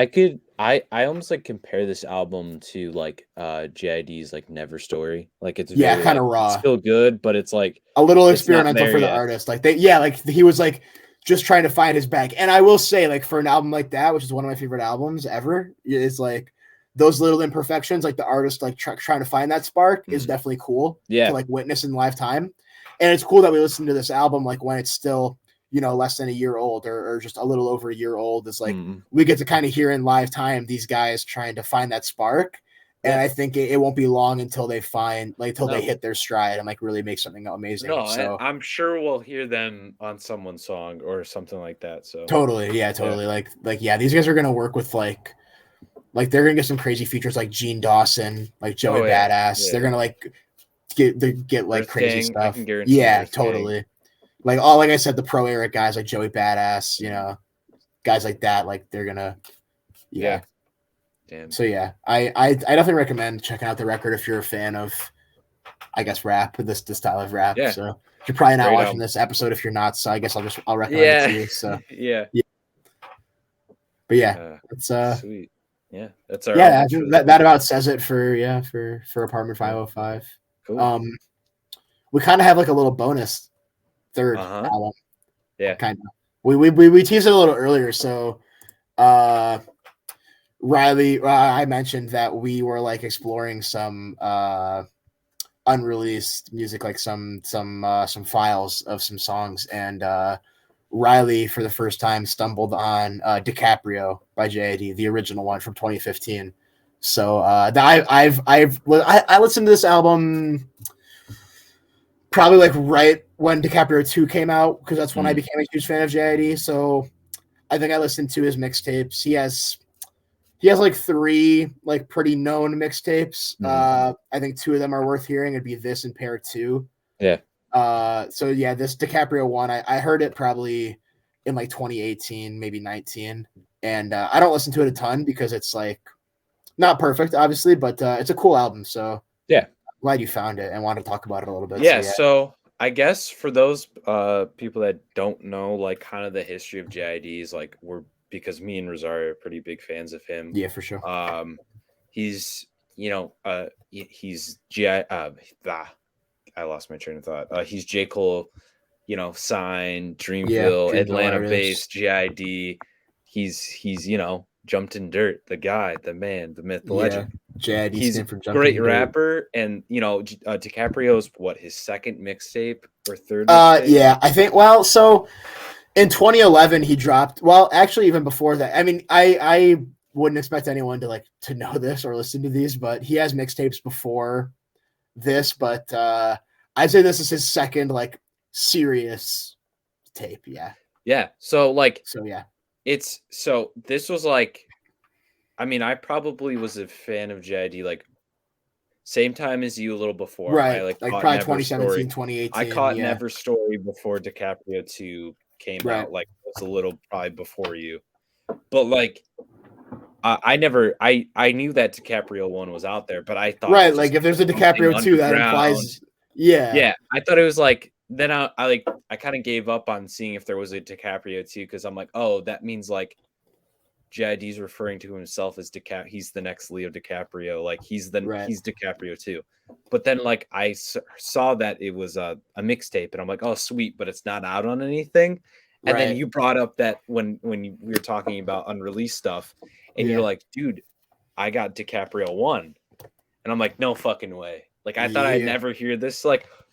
I almost, like, compare this album to, like, JID's, like, Never Story. Like, it's Yeah, very, kind of like it's raw, still good, but it's, like, a little it's not experimental there for the yet. artist. Like they yeah, like he was like just trying to find his back. And I will say, like for an album like that, which is one of my favorite albums ever, is like those little imperfections, like the artist like trying to find that spark is Mhm. definitely cool to Yeah. like witness in lifetime. And it's cool that we listen to this album like when it's still you know less than a year old or just a little over a year old. It's like Mhm. we get to kind of hear in live time these guys trying to find that spark. And Yeah. I think it won't be long until they find like until they No. hit their stride and like really make something amazing. No, So I'm sure we'll hear them on someone's song or something like that, so, totally, yeah, yeah. totally. Like yeah, these guys are gonna work with like they're gonna get some crazy features like Gene Dawson, like Joey Oh, yeah. Badass. They're Yeah. gonna like get like Earth crazy Gang, I can stuff. guarantee Yeah, Earth Gang. totally. Like I said, the pro era guys like Joey Badass, guys like that, like they're gonna, Yeah. yeah. Damn. So yeah, I definitely recommend checking out the record if you're a fan of, I guess, rap, this style of rap. Yeah. So you're probably not Great watching album. this episode if you're not. So I guess I'll recommend it to Yeah. you. So Yeah. yeah, but yeah, it's Sweet. Yeah. That's our yeah, I albums for think this that week. about says it for Apartment Yeah. 505. Cool. We kind of have like a little bonus third Uh-huh. album. Yeah. Kind of. We teased it a little earlier. So Riley, I mentioned that we were like exploring some unreleased music, like some files of some songs, and Riley for the first time stumbled on DiCaprio by JID, the original one from 2015. So I listened to this album probably like right when DiCaprio 2 came out, because that's when I became a huge fan of JID. So I think I listened to his mixtapes. He has like 3 like pretty known mixtapes. I think 2 of them are worth hearing. It'd be this and Pair 2. Yeah. So yeah, this DiCaprio one, I heard it probably in like 2018, maybe 19. And I don't listen to it a ton because it's like not perfect, obviously, but it's a cool album. So Yeah. I'm glad you found it and want to talk about it a little bit. Yeah. So, yeah. So I guess for those people that don't know, like kind of the history of JIDs, like because me and Rosario are pretty big fans of him. Yeah, for sure. He's he's GI I lost my train of thought. He's J. Cole, signed Dreamville, Atlanta-based JID. He's jumped in dirt, the guy, the man, the myth, the legend. JID He's a for Jumped great in Dirt. rapper, and DiCaprio's his second mixtape or third mixtape? Yeah, I think. Well, so in 2011 he dropped. Well, actually, even before that. I mean, I wouldn't expect anyone to know this or listen to these, but he has mixtapes before this. But I'd say this is his second serious tape. Yeah. Yeah. So yeah. This was I mean, I probably was a fan of JID same time as you, a little before. Right. I probably Never 2017, Story. 2018. I caught Never Story before DiCaprio 2 came Right. out. It was a little probably before you. But I never I knew that DiCaprio 1 was out there, but I thought right, if there's a DiCaprio 2, that implies yeah. I thought it was then I kind of gave up on seeing if there was a DiCaprio 2, because I'm like, oh, that means JID's referring to himself as he's the next Leo DiCaprio, he's DiCaprio 2. But then I saw that it was a mixtape, and I'm like, oh sweet, but it's not out on anything. And then you brought up that when we were talking about unreleased stuff, and you're like, dude, I got DiCaprio 1. And I'm like, no fucking way. I thought I'd never hear this.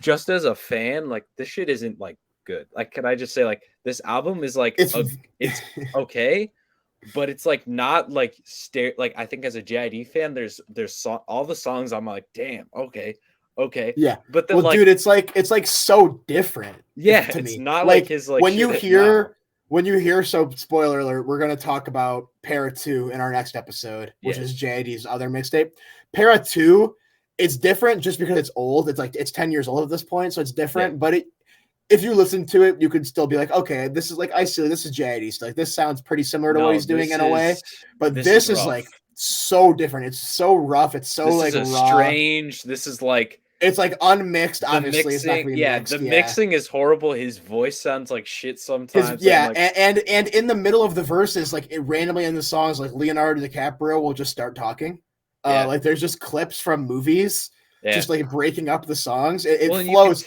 Just as a fan, this shit isn't good. Can I just say this album is it's okay, but it's not I think as a JID fan, there's all the songs I'm like, damn, okay. Yeah. But then dude, it's so different. Yeah, to it's me. not his when you hear, so spoiler alert, we're gonna talk about Para 2 in our next episode, which is JID's other mixtape. Para 2, it's different just because it's old. It's it's 10 years old at this point, so it's different. But if you listen to it, you could still be like, okay, this is I see this is JID stuff. This sounds pretty similar to what he's doing in a way. But this is so different. It's so rough. It's so this is raw. Strange. This is it's unmixed. Obviously, mixing, it's not mixed. The mixing is horrible. His voice sounds like shit sometimes. And in the middle of the verses, it randomly in the songs, Leonardo DiCaprio will just start talking. There's just clips from movies, just breaking up the songs. It flows.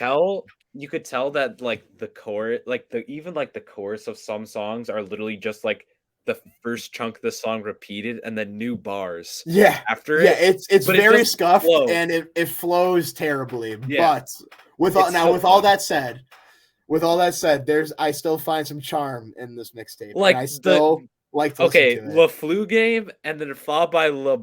You could tell that the chorus, the chorus of some songs are literally just the first chunk of the song repeated and then new bars. After it. Yeah, it's very scuffed and it flows terribly. Yeah. But with all that said, I still find some charm in this mixtape. And I still like to listen to it. La Flu Game and then followed by La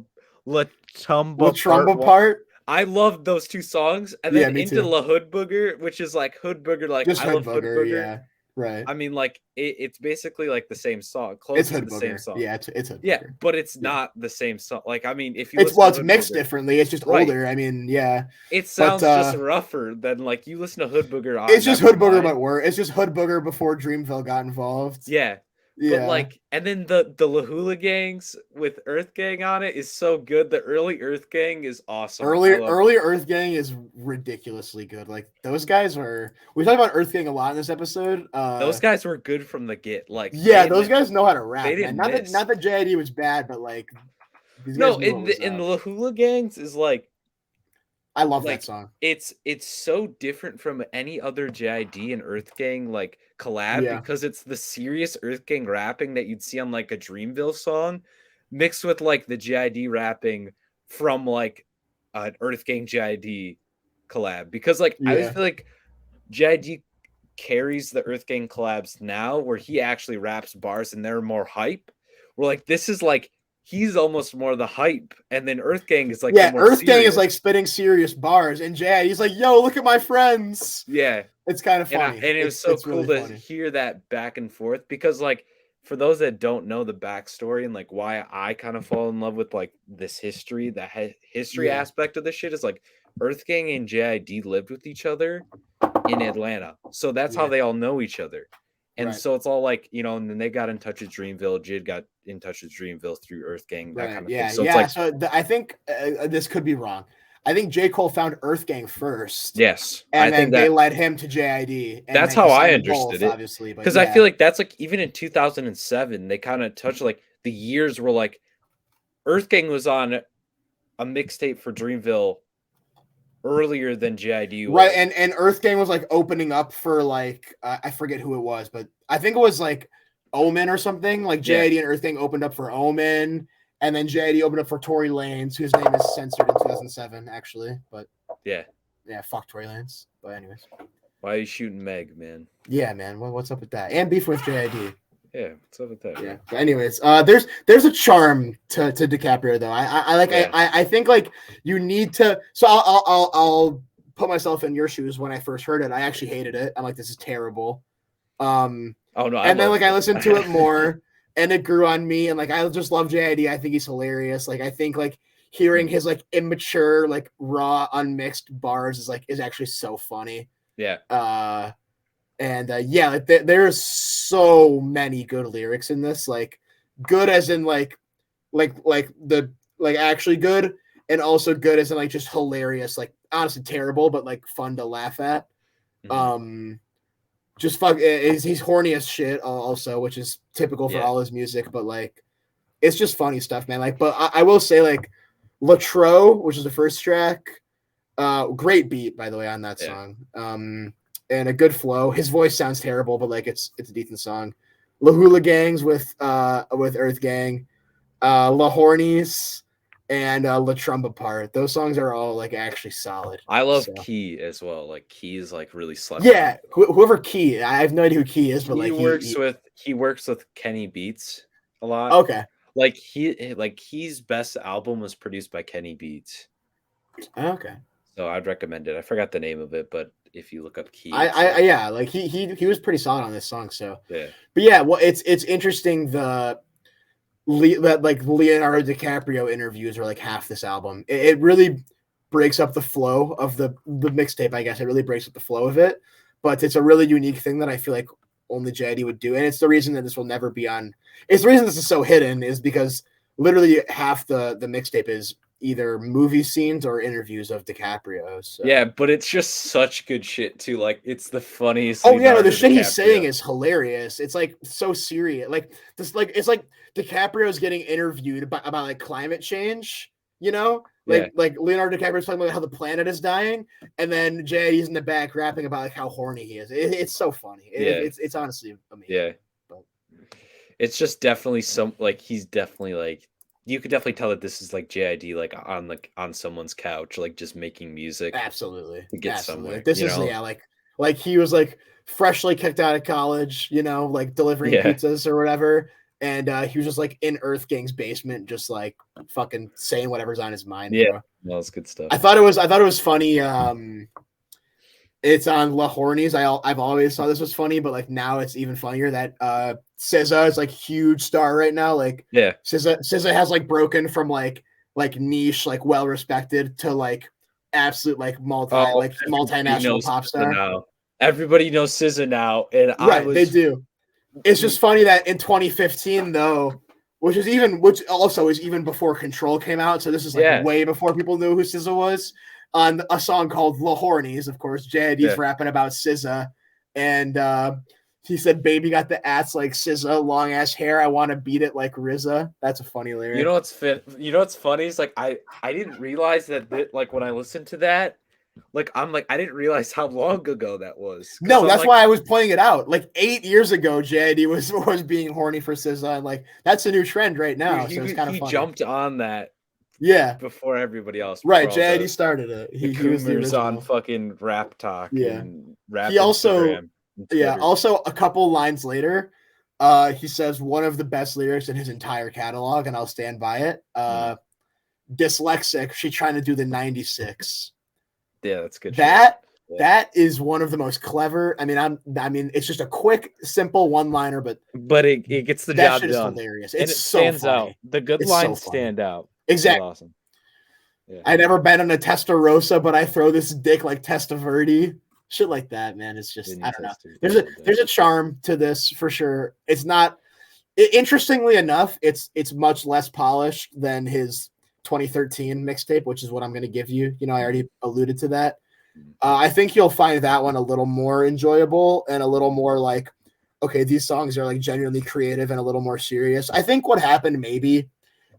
Trumba part. I love those two songs, and then into La Hood Booger, which is Hood Booger, just I love Hood Booger. Yeah. Right. I mean, like it's basically like the same song, It's close to Hood the same Booger. song. Yeah, it's Hood Yeah, Booger. but it's Yeah. not the same song. Like, I mean, if you It's listen well, to it's Hood mixed Booger, differently. It's just right? older. I mean, yeah. It But sounds just rougher than like you listen to Hood Booger on it's just Hood Booger Nevermind. but worse. It's just Hood Booger before Dreamville got involved. Yeah. But Yeah. like, and then the Lahula Gangs with Earth Gang on it is so good. The early Earth Gang is awesome. I love Early Earth Gang is ridiculously good. Like those guys are. We talked about Earth Gang a lot in this episode. those guys were good from the get. Like Yeah, those guys know how to they rap, man. didn't miss. Not that JID was bad, but like these guys No, knew what was in the up. Lahula Gangs is I love that like song. it's so different from any other JID and Earth Gang like collab Yeah. because it's the serious Earth Gang rapping that you'd see on like a Dreamville song mixed with like the JID rapping from like an Earth Gang JID collab because like I always Yeah. feel like JID carries the Earth Gang collabs now where he actually raps bars and they're more hype. We're like this is like he's almost more the hype and then Earth Gang is like the Yeah, more Earth Gang is serious. like spitting serious bars, and JID's like, "Yo, look at my friends." Yeah. It's kind of And funny. it was so It's cool really to funny. hear that back and forth because like for those that don't know the backstory and like why I kind of fall in love with like this history, the history Yeah. aspect of this shit is like Earth Gang and JID lived with each other in Atlanta. So that's how Yeah. they all know each other. And Right. so it's all like, you know, and then they got in touch with Dreamville. Jid got in touch with Dreamville through Earth Gang, that Right. kind of thing. Yeah. So it's Yeah. like, So I think this could be wrong. I think J. Cole found Earth Gang first, yes, I and think then they that led him to JID, and that's then he how I signed them understood both, it. obviously. But Because I feel yeah. like that's like even in 2007, they kind of touched like the years were like Earth Gang was on a mixtape for Dreamville earlier than JID Right, was. and Earth Gang was like opening up for like I forget who it was, but I think it was like Omen or something. Like Yeah, JID and Earth Gang opened up for Omen, and then JID opened up for Tory Lanez, whose name is censored in 2007, actually. But yeah. yeah, fuck Tory Lanez. But anyways, Why are you shooting Meg, man? yeah, man, what's up with that? And beef with JID. Yeah, what's up with that? Yeah. Man? But anyways, there's a charm to DiCaprio though. Yeah. I think like you need to. So I'll put myself in your shoes. When I first heard it, I actually hated it. I'm like, this is terrible. Oh no, I And then loved like I it. listened to it more, and it grew on me. And like I just love JID. I think he's hilarious. Like I think like hearing his like immature, like raw, unmixed bars is actually so funny. Yeah. And yeah, like there's so many good lyrics in this. Like good as in like the like actually good, and also good as in like just hilarious. Like honestly terrible, but like fun to laugh at. Mhm. Just fuck. He's horny as shit also, which is typical for Yeah. all his music. But like, it's just funny stuff, man. Like, but I will say like, Latro, which is the first track, great beat by the way on that Yeah. song. And a good flow. His voice sounds terrible, but like it's a decent song. Lahula Gangs with Earth Gang, La Hornies, and La Trumba Part. Those songs are all like actually solid. I love So. Key as well. Like Key is like really slept Yeah, on. whoever Key, I have no idea who Key is, but He like works with Kenny Beats a lot. okay. Like Key's best album was produced by Kenny Beats. Okay. So I'd recommend it. I forgot the name of it, but if you look up Key, Yeah, like he was pretty solid on this song. So yeah. But yeah, well, it's interesting that like Leonardo DiCaprio interviews are like half this album. It really breaks up the flow of the mixtape. I guess it really breaks up the flow of it, but it's a really unique thing that I feel like only JD would do, and it's the reason that this will never be on. It's the reason this is so hidden is because literally half the mixtape is either movie scenes or interviews of DiCaprio. So. Yeah, but it's just such good shit too. Like it's the funniest. Oh yeah, no, the Leonardo shit he's saying DiCaprio. is hilarious. It's like so serious. Like this, like it's like DiCaprio's getting interviewed about like climate change. You know, Yeah. like Leonardo DiCaprio's talking about how the planet is dying, and then JD's in the back rapping about like how horny he is. It's so funny. It's honestly amazing. Yeah. But It's just definitely some like he's definitely like you could definitely tell that this is like JID like on someone's couch like just making music absolutely, to get absolutely. somewhere. This You is know? like he was like freshly kicked out of college. You know, like delivering Yeah. pizzas or whatever. And he was just like in Earth Gang's basement, just like fucking saying whatever's on his mind, Yeah. bro. No, it's good stuff. I thought it was funny. It's on La Hornies. I've always thought this was funny, but like now it's even funnier that SZA is like huge star right now. Like Yeah. SZA has like broken from like niche, like well respected to like absolute like Oh, everybody multinational knows pop SZA star. now. Everybody knows SZA now, and I Right, they was do. It's just funny that in 2015 though, which also is even before Control came out, so this is like yeah, way before people knew who SZA was. On a song called La Hornies, of course, JID's yeah. rapping about SZA, and he said, "Baby got the ass like SZA, long ass hair. I want to beat it like RZA." That's a funny You lyric. know what's fit? You know what's funny is like I didn't realize that like when I listened to that, like I'm like I didn't realize how long ago that was because No, I'm that's like why I was pointing it out. Like 8 years ago, JID was being horny for SZA, and like that's a new trend right now. So it's kind of he funny. jumped on that Yeah, before everybody else, right. before all JID started it. the He was the Coomers on original. fucking Rap Talk Yeah. and Rap He also, Instagram and yeah, Twitter. also a couple lines later, he says one of the best lyrics in his entire catalog, and I'll stand by it. Dyslexic, she trying to do the 96. Yeah, that's good shit. That Yeah. that is one of the most clever. I mean, it's just a quick, simple one-liner, but But it gets the that job shit is done. hilarious. And It's it so stands out. funny. The good It's so lines funny. stand out, which is Exactly. awesome. Yeah. I never been on a Testarossa, but I throw this dick like Testaverde. Shit like that, man. It's just I don't know. There's a charm to this for sure. It's not. Interestingly enough, it's much less polished than his 2013 mixtape, which is what I'm going to give you. You know, I already alluded to that. I think you'll find that one a little more enjoyable and a little more like, okay, these songs are like genuinely creative and a little more serious. I think what happened maybe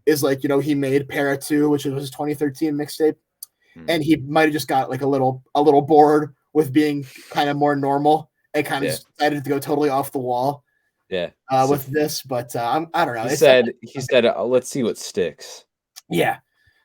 is like, you know, he made Para 2, which was his 2013 mixtape, and he might have just got like a little bored with being kind of more normal and kind of decided to go totally off the wall. Yeah. With this, but I don't know. He said, let's see what sticks. Yeah.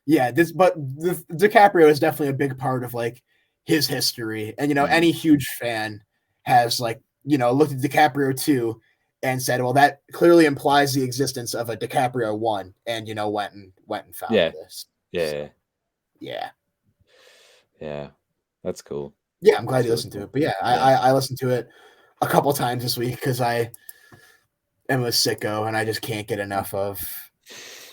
DiCaprio is definitely a big part of like his history, and you know, any huge fan has like, you know, looked at DiCaprio 2 and said, well, that clearly implies the existence of a DiCaprio 1, and you know, went and found this. Yeah. So, yeah. Yeah. That's cool. Yeah, I'm glad you listened to it. But yeah, I listened to it a couple times this week because I am a sicko and I just can't get enough of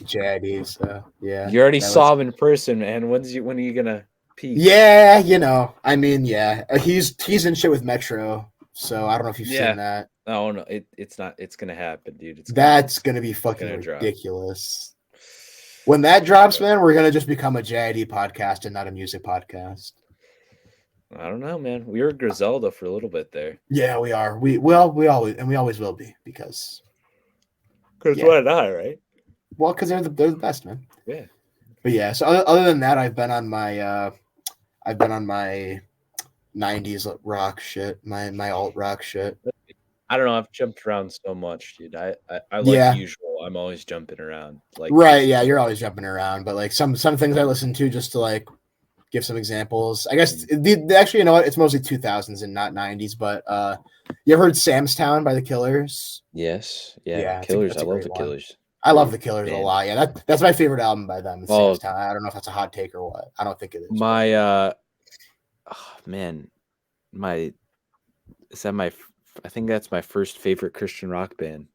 JID. So yeah. You already saw him in person, man. When are you gonna peak? Yeah, you know, I mean, yeah. He's in shit with Metro, so I don't know if you've seen that. Oh no, it's not. It's gonna happen, dude. That's gonna be fucking ridiculous. When that drops, man, we're gonna just become a JID podcast and not a music podcast. I don't know, man. We were Griselda for a little bit there. Yeah, we are. We always will be because why not, right? Well, because they're the best, man. Yeah. But yeah, so other than that, I've been on my 90s rock shit, my alt rock shit. I don't know. I've jumped around so much, dude. I like usual. I'm always jumping around. Like right, yeah, you're always jumping around. But like some things I listen to just to like give some examples. I guess actually, you know what? It's mostly 2000s and not 90s. But you ever heard Sam's Town by the Killers? Yes. Yeah. Killers. I love the Killers. I love the Killers a lot. Yeah, that's my favorite album by them. Sam's Town. I don't know if that's a hot take or what. I don't think it is. I think that's my first favorite Christian rock band.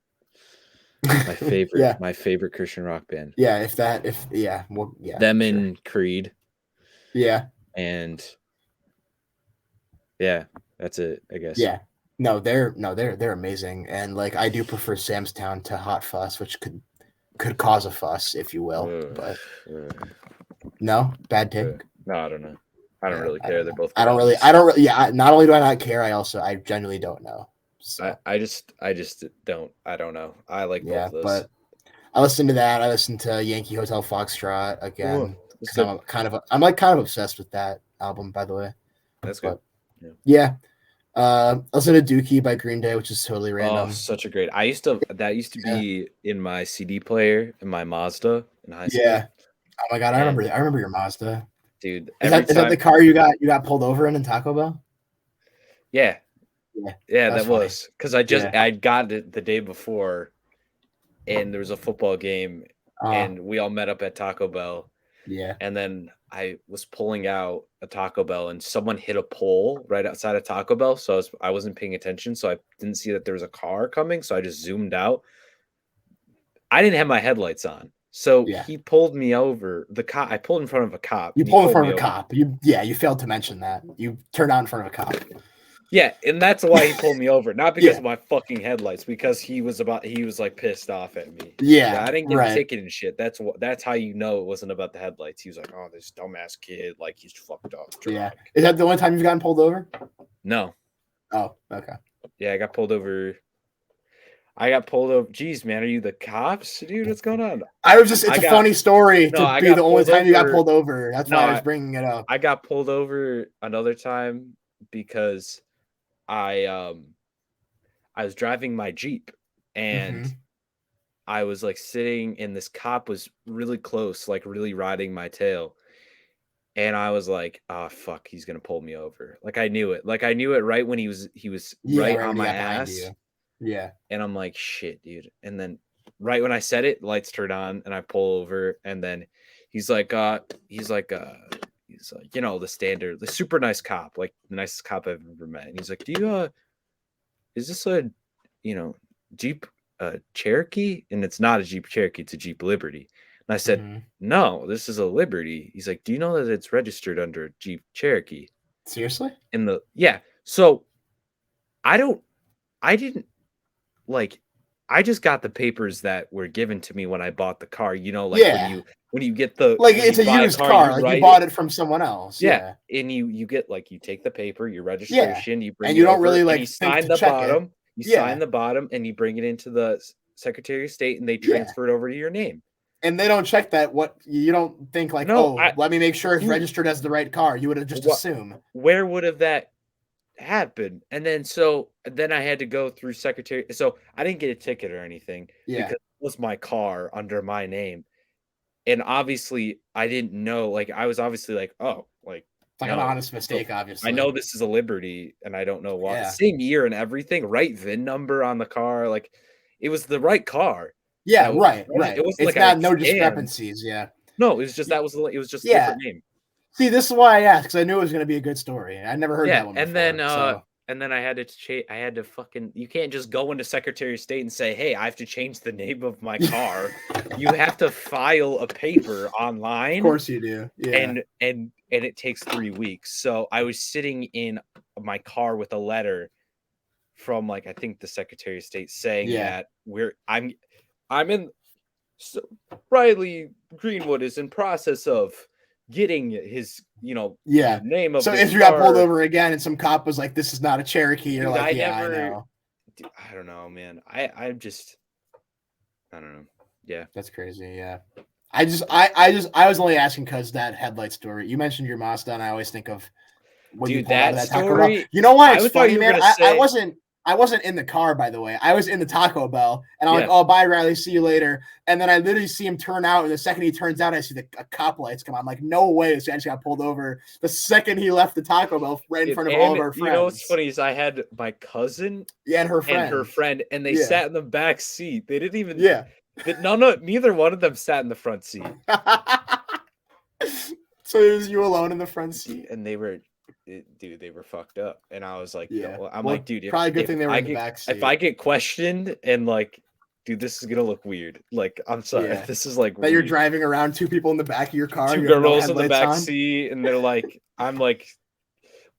My favorite, my favorite Christian rock band. Yeah, them and Creed. Yeah, and yeah, that's it, I guess. Yeah, they're amazing, and like I do prefer Sam's Town to Hot Fuss, which could cause a fuss, if you will. But no, bad take. No, I don't know. I don't really care. They're both. I don't really. Yeah. Not only do I not care, I genuinely don't know. So. I just don't. I don't know. I like both of those. But I listened to that. I listened to Yankee Hotel Foxtrot again. I'm kind of obsessed with that album, by the way. That's good. Yeah. I listened to Dookie by Green Day, which is totally random. Oh, such a great. That used to be in my CD player in my Mazda in high school. Yeah. Oh my god, I remember your Mazda. Dude, is that the car you got pulled over in Taco Bell? Yeah, that was because I'd got it the day before, and there was a football game, and we all met up at Taco Bell, Yeah. And then I was pulling out a Taco Bell and someone hit a pole right outside of Taco Bell. So I wasn't paying attention. So I didn't see that there was a car coming. So I just zoomed out. I didn't have my headlights on. So Yeah. he pulled me over. I pulled in front of a cop You and he pulled in pulled front me of a over. cop. You failed to mention that. You turned out in front of a cop. Yeah, and that's why he pulled me over. Not because Yeah. of my fucking headlights, because he was like pissed off at me. Yeah, Yeah. I didn't get a Right. ticket and shit. That's how you know it wasn't about the headlights. He was like, "Oh, this dumbass kid, like he's fucked up Yeah. drunk." Is that the only time you've gotten pulled over? No. Oh, okay. Yeah, I got pulled over. Jeez, man, are you the cops, dude? What's going on? It's a funny story No, to I be the got only pulled time you got over. pulled over. That's No, why I was bringing it up. I got pulled over another time because I I was driving my Jeep and Mm-hmm. I was like sitting and this cop was really close, like really riding my tail. And I was like, "Oh fuck, he's gonna pull me over." Like I knew it. Like I knew it right when he was Yeah, right right on when he my got behind ass. you. Yeah. And I'm like, "Shit, dude." And then right when I said it, lights turned on and I pull over and then he's like, you know, the standard, the super nice cop, like the nicest cop I've ever met. And he's like, "Do you is this a, you know, Jeep Cherokee?" And it's not a Jeep Cherokee, it's a Jeep Liberty. And I said, Mm-hmm. "No, this is a Liberty." He's like, "Do you know that it's registered under Jeep Cherokee?" Seriously? Yeah. So I don't, I didn't like, I just got the papers that were given to me when I bought the car. You know, like Yeah. Like when you it's a buy a used car, car. you Like you write it. bought it from someone else. Yeah, Yeah. and you get like you take the paper, your Yeah. registration, you bring And it you don't over, really and you like think sign to the check it. bottom. You sign Yeah. the bottom, and you bring it into the Secretary of State, and they Yeah. transfer it over to your name. And they don't check that. What you don't think like, No, oh, let me make sure it's dude, registered as the right car. You would have just what? assumed. Where would have that happened? And then I had to go through Secretary. So I didn't get a ticket or anything Yeah. because it was my car under my name. And obviously, I didn't know. Like, I was obviously like, "Oh, like, It's like an no." honest So mistake, I obviously. know this is a Liberty, and I don't know why. Yeah. Same year and everything, right VIN number on the car. Like, it was the right car. Yeah, That was right, it right. wasn't It's like I not had no scammed. discrepancies. Yeah. No, it was just it was just a Yeah. different name. See, this is why I asked because I knew it was going to be a good story. I never heard Yeah, that one before. So and then I had to fucking you can't just go into Secretary of State and say, "Hey, I have to change the name of my car." You have to file a paper of online course you do. Yeah. and it takes 3 weeks. So I was sitting in my car with a letter from like I think the Secretary of State saying Yeah. that I'm in so Riley Greenwood is in process of getting his, the Yeah. name of So this if you got pulled car. over again and some cop was like, "This is not a Cherokee," you're Dude, like, "Yeah, I know." I don't know, man. I don't know. Yeah. That's crazy. Yeah. I was only asking because that headlight story. You mentioned your Mazda, and I always think of when you Dude, pulled out of that that Taco Bell. story, You know why it's I thought funny, you were man? gonna I say, wasn't in the car, by the way. I was in the Taco Bell, and I'm like, yeah. "Oh, bye, Riley. See you later." And then I literally see him turn out, and the second he turns out, I see the cop lights come on. I'm like, "No way!" This guy just got pulled over the second he left the Taco Bell right in front of all of our friends. You know what's funny is I had my cousin Yeah, and her friend, and they Yeah. sat in the back seat. They didn't even. Yeah. No, neither one of them sat in the front seat. So it was you alone in the front seat, and they were fucked up. And I was like, yeah. I'm like, dude, probably a good thing they were in the back seat. If I get questioned and like, dude, this is gonna look weird. Like, I'm sorry, Yeah. this is like that weird. you're driving around, 2 people in the back of your car, 2 you have girls no in the back on. seat, and they're like, I'm like,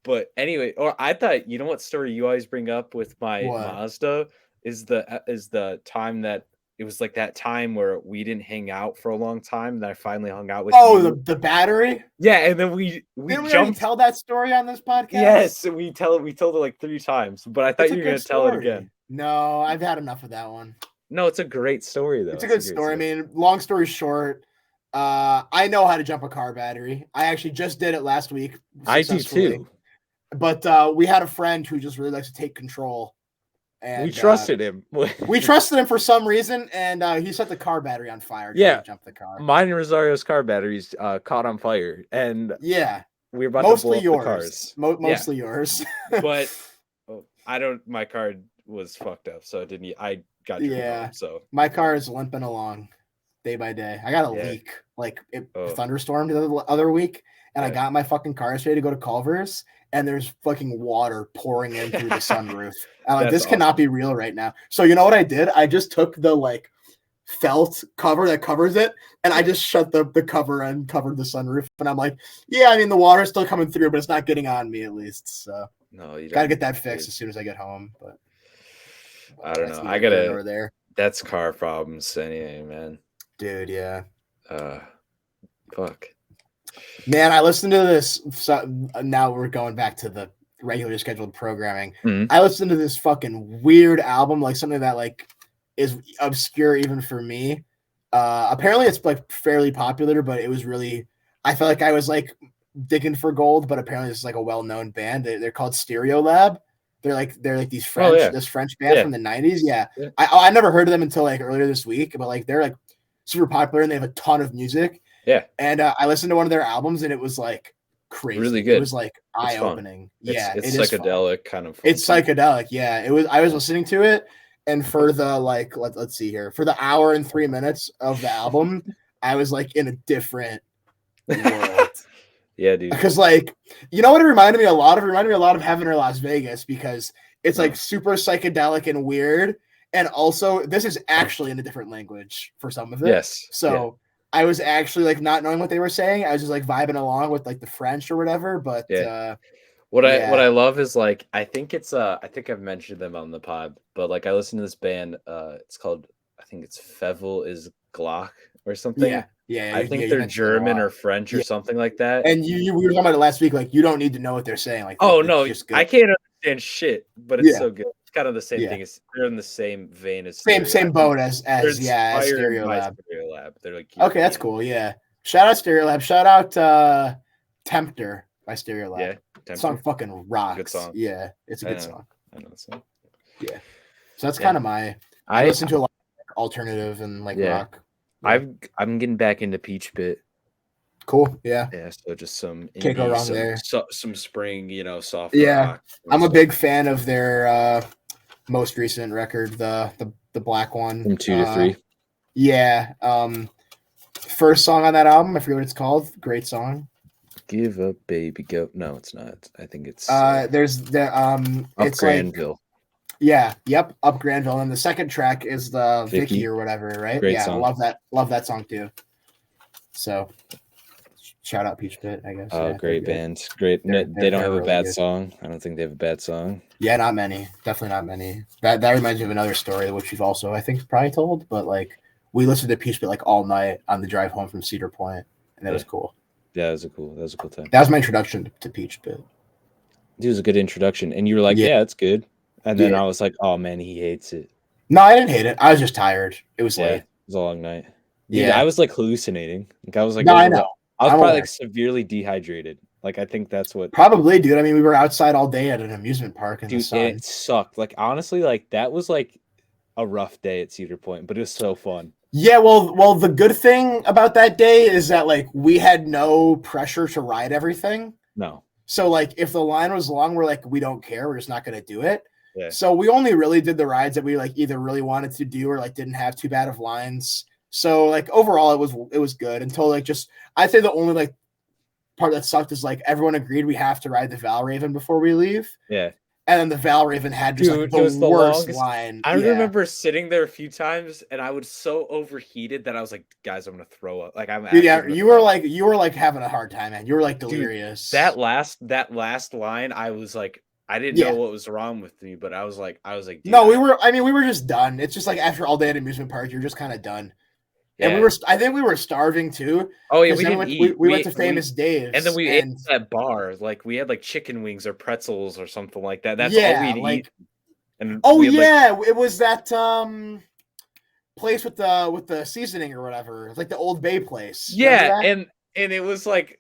but anyway, or I thought, you know what story you always bring up with my Mazda is the time that it was like that time where we didn't hang out for a long time. That I finally hung out with. Oh, the battery. Yeah, and then we didn't we already tell that story on this podcast? Yes, we told it like 3 times, but I thought you were gonna tell it again. No, I've had enough of that one. No, it's a great story though. It's a good story. I mean, long story short, I know how to jump a car battery. I actually just did it last week. I do too. But we had a friend who just really likes to take control. And we trusted him. We trusted him for some reason, and he set the car battery on fire. Yeah, jump the car. Mine and Rosario's car batteries caught on fire, and yeah, we were about mostly to blow yours. Up the cars. Mostly yours. But I don't. My car was fucked up, so I didn't. I got driven home, so my car is limping along. day by day. I got a Yeah. leak, like it Oh. thunderstormed the other week, and I Yeah. got my fucking car yesterday to go to Culver's, and there's fucking water pouring in through the sunroof. I'm like, That's this cannot awesome. be real right now. So you know what I did? I just took the like felt cover that covers it, and I just shut the cover and covered the sunroof. And I'm like, yeah, I mean the water's still coming through, but it's not getting on me at least. So No, you gotta don't. get that fixed Dude, as soon as I get home. But I don't that's know. I neither here gotta. nor there. That's car problems anyway, man. Dude, yeah. Fuck. Man, I listened to this. So now we're going back to the regularly scheduled programming. Mhm. I listened to this fucking weird album, like something that like is obscure even for me. Apparently it's like fairly popular, but it was really I felt like I was like digging for gold, but apparently it's like a well-known band. They're called Stereo Lab. They're like these Oh yeah. this French band Yeah. from the 90s. Yeah. Yeah. I never heard of them until like earlier this week, but like they're like super popular and they have a ton of music. Yeah. And I listened to one of their albums and it was like crazy. Really It good. was like It's fun. eye-opening. Yeah, It's it is fun. psychedelic kind of. It's funky. psychedelic. Yeah, it was. I was listening to it, and for the like, let's see here, for the hour and 3 minutes of the album, I was like in a different world. Yeah, dude. Because like, you know what it reminded me a lot of? It reminded me a lot of Heaven or Las Vegas because it's like super psychedelic and weird, and also this is actually in a different language for some of it. Yes. So. Yeah. I was actually like not knowing what they were saying. I was just like vibing along with like the French or whatever. But Yeah. What I love is like I think I've mentioned them on the pod, but like I listen to this band. It's called I think it's Fevel is Glock or something. Yeah. I think they're German or French or something like that. And we were talking about it last week. Like you don't need to know what they're saying. Like oh it's no, just good. I can't understand shit, but it's so good. It's kind of the same thing. They're in the same vein as same boat as Stereo Lab. Stereo Lab. They're like okay, that's cool. Yeah, shout out Stereo Lab. Shout out Tempter by Stereo Lab. Yeah, Tempter. Song fucking rocks. Good song. Yeah, it's a good song. I know the song. Yeah, so that's kind of my. I listen to a lot of alternative and like rock. Yeah. I'm getting back into Peach Pit. Cool. Yeah. Yeah. So just some can't go wrong there. Some spring, soft rock. I'm stuff. a big fan of their most recent record, the black one. From 2 to 3. Yeah. First song on that album, I forget what it's called. Great song. Give up, baby, go. No, it's not. I think it's. There's the Up it's Granville. Like, yeah. Yep. Up Granville, and the second track is the Vicky or whatever, right? Great song. Love that song too. So. Shout out Peach Pit, I guess. Oh, great band. Great. They don't have a bad song. I don't think they have a bad song. Yeah, not many. Definitely not many. That reminds me of another story, which we've also, I think, probably told. But like, we listened to Peach Pit like all night on the drive home from Cedar Point, and that was cool. Yeah, that was a cool time. That was my introduction to Peach Pit. It was a good introduction, and you were like, "Yeah, it's good." And then I was like, "Oh man, he hates it." No, I didn't hate it. I was just tired. It was late. It was a long night. Yeah, I was like hallucinating. Like I was like, no, I know. I was probably like severely dehydrated. Like I think that's what. Probably, dude. I mean, we were outside all day at an amusement park in the sun. It sucked. Like honestly, like that was like a rough day at Cedar Point, but it was so fun. Yeah, well, the good thing about that day is that like we had no pressure to ride everything. No. So like if the line was long, we're like, we don't care. We're just not going to do it. Yeah. So we only really did the rides that we like either really wanted to do or like didn't have too bad of lines. So like overall it was good until like just I'd say the only like part that sucked is like everyone agreed we have to ride the Valraven before we leave. Yeah. And then the Valraven had just like the worst line. I remember sitting there a few times and I was so overheated that I was like, guys, I'm gonna throw up. Like I'm you were like having a hard time, man. You were like delirious. Dude, that last line, I was like I didn't know what was wrong with me, but I was like no, we were just done. It's just like after all day at amusement park, you're just kind of done. Yeah. And I think we were starving too. Oh yeah, we didn't eat. We went to Famous Dave's, and then we ate at that bar. Like we had like chicken wings or pretzels or something like that. That's all we'd eat. And it was that place with the seasoning or whatever, like the Old Bay place. Yeah, and it was like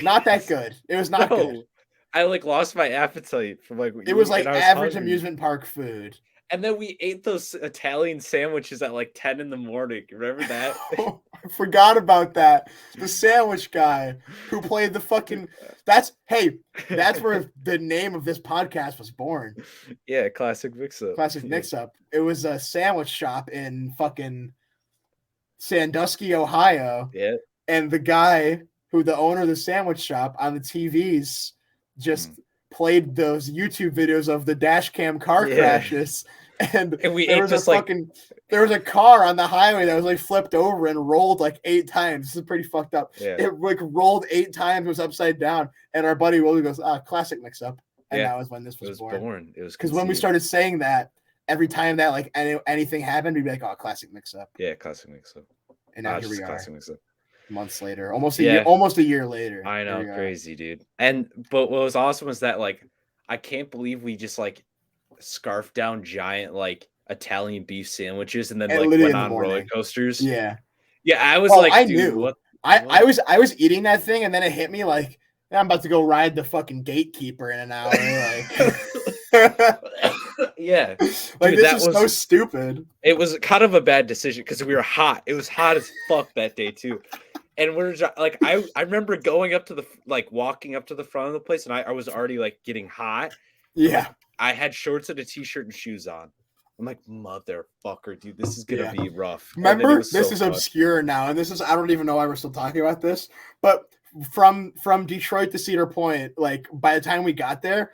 not that good. It was not good. I like lost my appetite from like it was like average amusement park food. And then we ate those Italian sandwiches at like 10 in the morning. Remember that? I forgot about that. The sandwich guy who played the fucking that's where the name of this podcast was born. Yeah, classic mix up. It was a sandwich shop in fucking Sandusky, Ohio, Yeah. and the guy the owner of the sandwich shop on the TVs just played those YouTube videos of the dash cam car Yeah. crashes, and And we there ate was a this like fucking there was a car on the highway that was like flipped over and rolled like 8 times. This is pretty fucked up. yeah. It like rolled 8 times, was upside down, and our buddy Willie goes, classic mix up. And Yeah. that was when this was born. It was Because when we conceived. started saying that, every time that like anything happened, we'd be like, oh, classic mix up. Yeah, classic mix up. And now here we are. Classic mix up. Months later, almost a year later. I know, crazy, dude. But what was awesome was that like I can't believe we just like scarfed down giant like Italian beef sandwiches and then like went on roller coasters. Yeah. Yeah, I was like, I dude, knew. what? I was eating that thing, and then it hit me like I'm about to go ride the fucking gatekeeper in an hour. Like yeah. Like dude, this is so stupid. It was kind of a bad decision because we were hot. It was hot as fuck that day too. And we're like, I remember going up to walking up to the front of the place, and I was already like getting hot. Yeah. I had shorts and a t-shirt and shoes on. I'm like, motherfucker, dude, this is gonna be rough. Remember, this is obscure now, and I don't even know why we're still talking about this. But from Detroit to Cedar Point, like by the time we got there,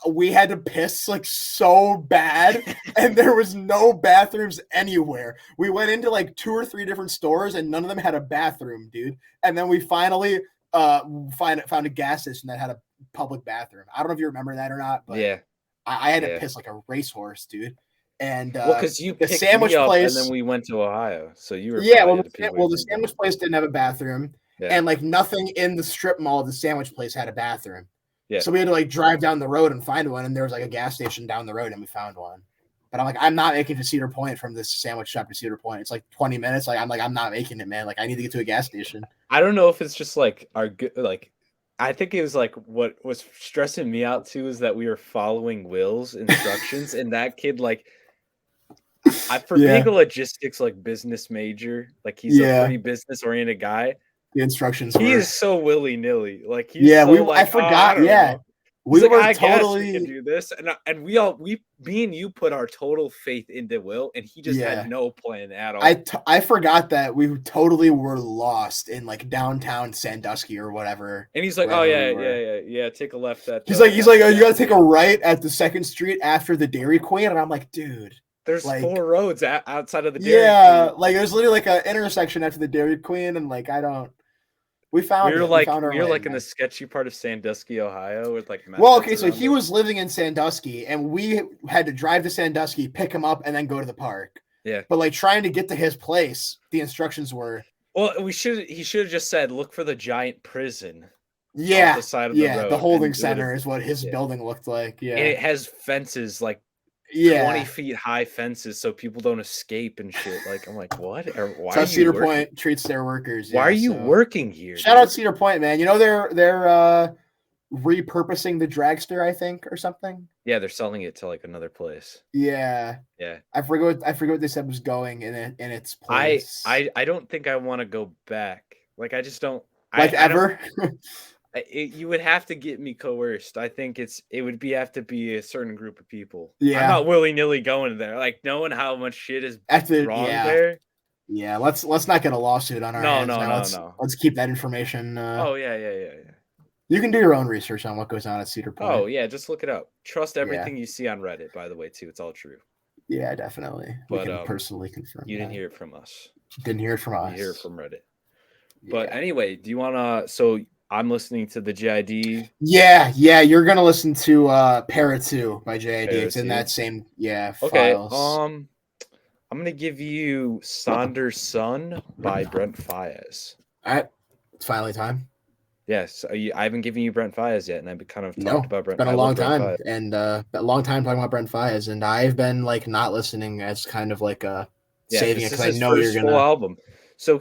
we had to piss like so bad, and there was no bathrooms anywhere. We went into like 2 or 3 different stores, and none of them had a bathroom, dude. And then we finally found a gas station that had a public bathroom. I don't know if you remember that or not, but yeah, I had to piss like a racehorse, dude. And because you picked sandwich me up place, and then we went to Ohio, so you were the sandwich place didn't have a bathroom, and like nothing in the strip mall of the sandwich place had a bathroom. Yeah. So we had to like drive down the road and find one, and there was like a gas station down the road, and we found one. But I'm like, I'm not making it to Cedar Point from this sandwich shop to Cedar Point. It's like 20 minutes. Like I'm not making it, man. Like I need to get to a gas station. I don't know if it's just like I think it was like what was stressing me out too is that we were following Will's instructions, and that kid like being a logistics like business major, like he's a pretty business oriented guy. The instructions he is so willy-nilly. Like he's I forgot. We were like, totally can do this, and me and you put our total faith into Will, and he just had no plan at all. I forgot that we totally were lost in like downtown Sandusky or whatever. And he's like, oh yeah, take a left at. He's like, oh, you got to take a right at the 2nd Street after the Dairy Queen, and I'm like, dude. There's like, 4 roads outside of the Dairy Queen. Like there's literally like an intersection after the Dairy Queen, and like we were like in the sketchy part of Sandusky, Ohio, with like. So he was living in Sandusky, and we had to drive to Sandusky, pick him up, and then go to the park. Yeah. But like trying to get to his place, the instructions were. Well, he should have just said, "Look for the giant prison." Yeah. Off the side of the road. The holding center is what his building looked like. Yeah. And it has fences like. 20 feet high fences so people don't escape and shit. Like I'm like, what? Why so Cedar Point treats their workers. Why are you working here? Shout out Cedar Point, man. You know they're repurposing the dragster, I think, or something. Yeah, they're selling it to like another place. Yeah. I forgot what they said was going in its place. I don't think I want to go back. Like I just don't. Ever. You would have to get me coerced. I think it would have to be a certain group of people. Yeah, I'm not willy-nilly going there. Like knowing how much shit is wrong there. Yeah, let's not get a lawsuit on our hands. No. Let's keep that information. Yeah. You can do your own research on what goes on at Cedar Point. Oh yeah, just look it up. Trust everything you see on Reddit. By the way, too, it's all true. Yeah, definitely. But we can personally confirm. You didn't hear it from us. Didn't hear it from us. You hear it from Reddit. But anyway, do you wanna? So. I'm listening to the JID. Yeah, you're gonna listen to Para 2 by JID. It's in that same files. I'm gonna give you Saunders' Son by Brent Faiyaz. All right, it's finally time. Yes, I haven't given you Brent Faiyaz yet, and I've kind of talked about Brent. It's been a long time, and a long time talking about Brent Faiyaz, and I've been like not listening as kind of like saving it because I know you're gonna full album. So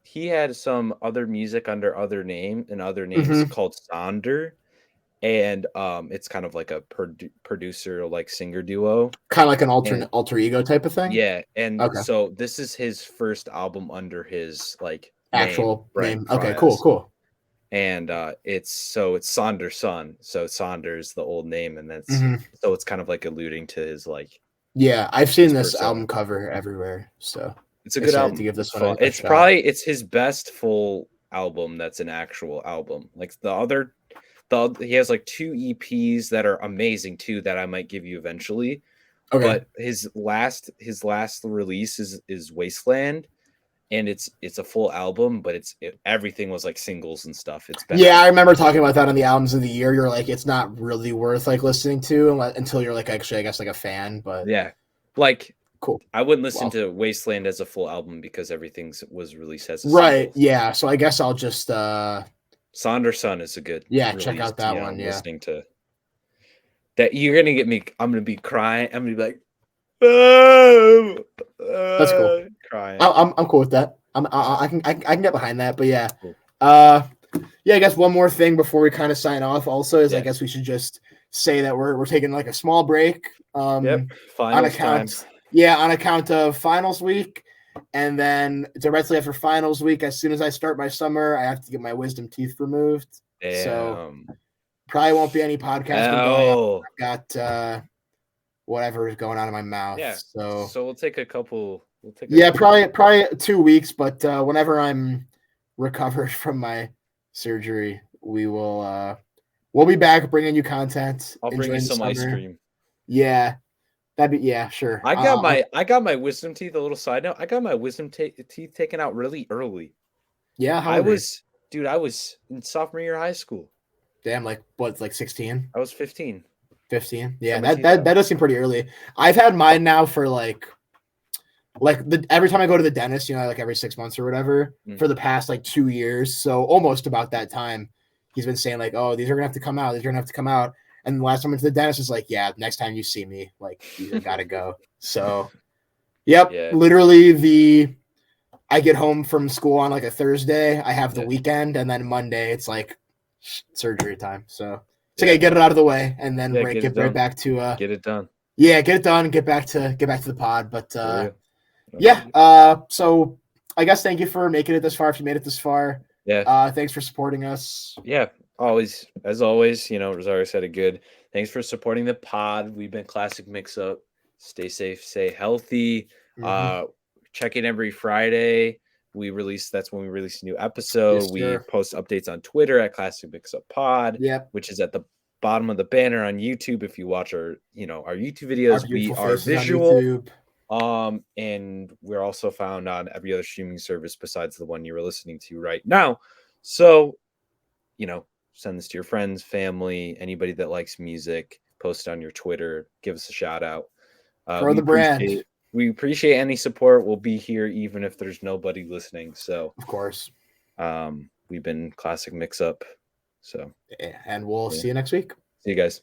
he had some other music under other names called Sonder, and it's kind of like a producer like singer duo, kind of like an alter ego type of thing. Yeah, and so this is his first album under his like actual name. Okay, cool. And it's Saunders' Son, so Saunders the old name, and that's so it's kind of like alluding to his like. Yeah, I've seen this album cover everywhere. So It's a good excited to album. give this It's one fun. a shot. It's his best full album that's an actual album. Like he has like 2 EPs that are amazing too that I might give you eventually. Okay. But his last release is Wasteland, and it's a full album, but everything was like singles and stuff. It's better. Yeah, I remember talking about that on the albums of the year. You're like, it's not really worth like listening to until you're like actually, I guess, like a fan. But Yeah, like cool. I wouldn't listen Well, to Wasteland as a full album because everything was released as a right. single. Yeah. So I guess I'll just Sonder Sun is a good check release. out that one. Yeah. Listening to that, you're gonna get me. I'm gonna be crying. I'm gonna be like, oh, That's cool. crying. I'm cool with that. I can get behind that. But yeah. Cool. Yeah, I guess one more thing before we kind of sign off also is I Yeah. guess we should just say that we're taking like a small break. Yep. On account of finals week. And then directly after finals week, as soon as I start my summer, I have to get my wisdom teeth removed. Damn. So probably won't be any podcasting going on. I've got whatever is going on in my mouth. Yeah. So we'll take a couple. Probably 2 weeks, but whenever I'm recovered from my surgery, we'll be back bringing you content. I'll bring you some ice cream. Yeah. Sure. I got my wisdom teeth. A little side note: I got my wisdom teeth taken out really early. Yeah, I was in sophomore year of high school. Damn, like what? Like 16? I was 15. 15. Yeah, that does seem pretty early. I've had mine now for every time I go to the dentist, like every 6 months or whatever, for the past like 2 years. So almost about that time, he's been saying like, "Oh, these are gonna have to come out. These are gonna have to come out." And the last time I went to the dentist was like, yeah, next time you see me, like, you gotta go. So, yep, Yeah. Literally I get home from school on like a Thursday. I have the weekend, and then Monday it's like surgery time. So it's okay, get it out of the way, and then get right back to get it done. Yeah, get it done. Get back to the pod. But so I guess thank you for making it this far. If you made it this far, thanks for supporting us. Yeah. Always, as always, Rosario said it good. Thanks for supporting the pod. We've been Classic Mix Up. Stay safe, stay healthy. Check in every Friday. That's when we release a new episode. Yes, we post updates on Twitter at Classic Mix Up Pod, which is at the bottom of the banner on YouTube. If you watch our YouTube videos, we are visual. And we're also found on every other streaming service besides the one you're listening to right now. So, send this to your friends, family, anybody that likes music. Post it on your Twitter. Give us a shout out. For the brand. We appreciate any support. We'll be here even if there's nobody listening. So, of course, we've been Classic Mix Up. So, and we'll see you next week. See you guys.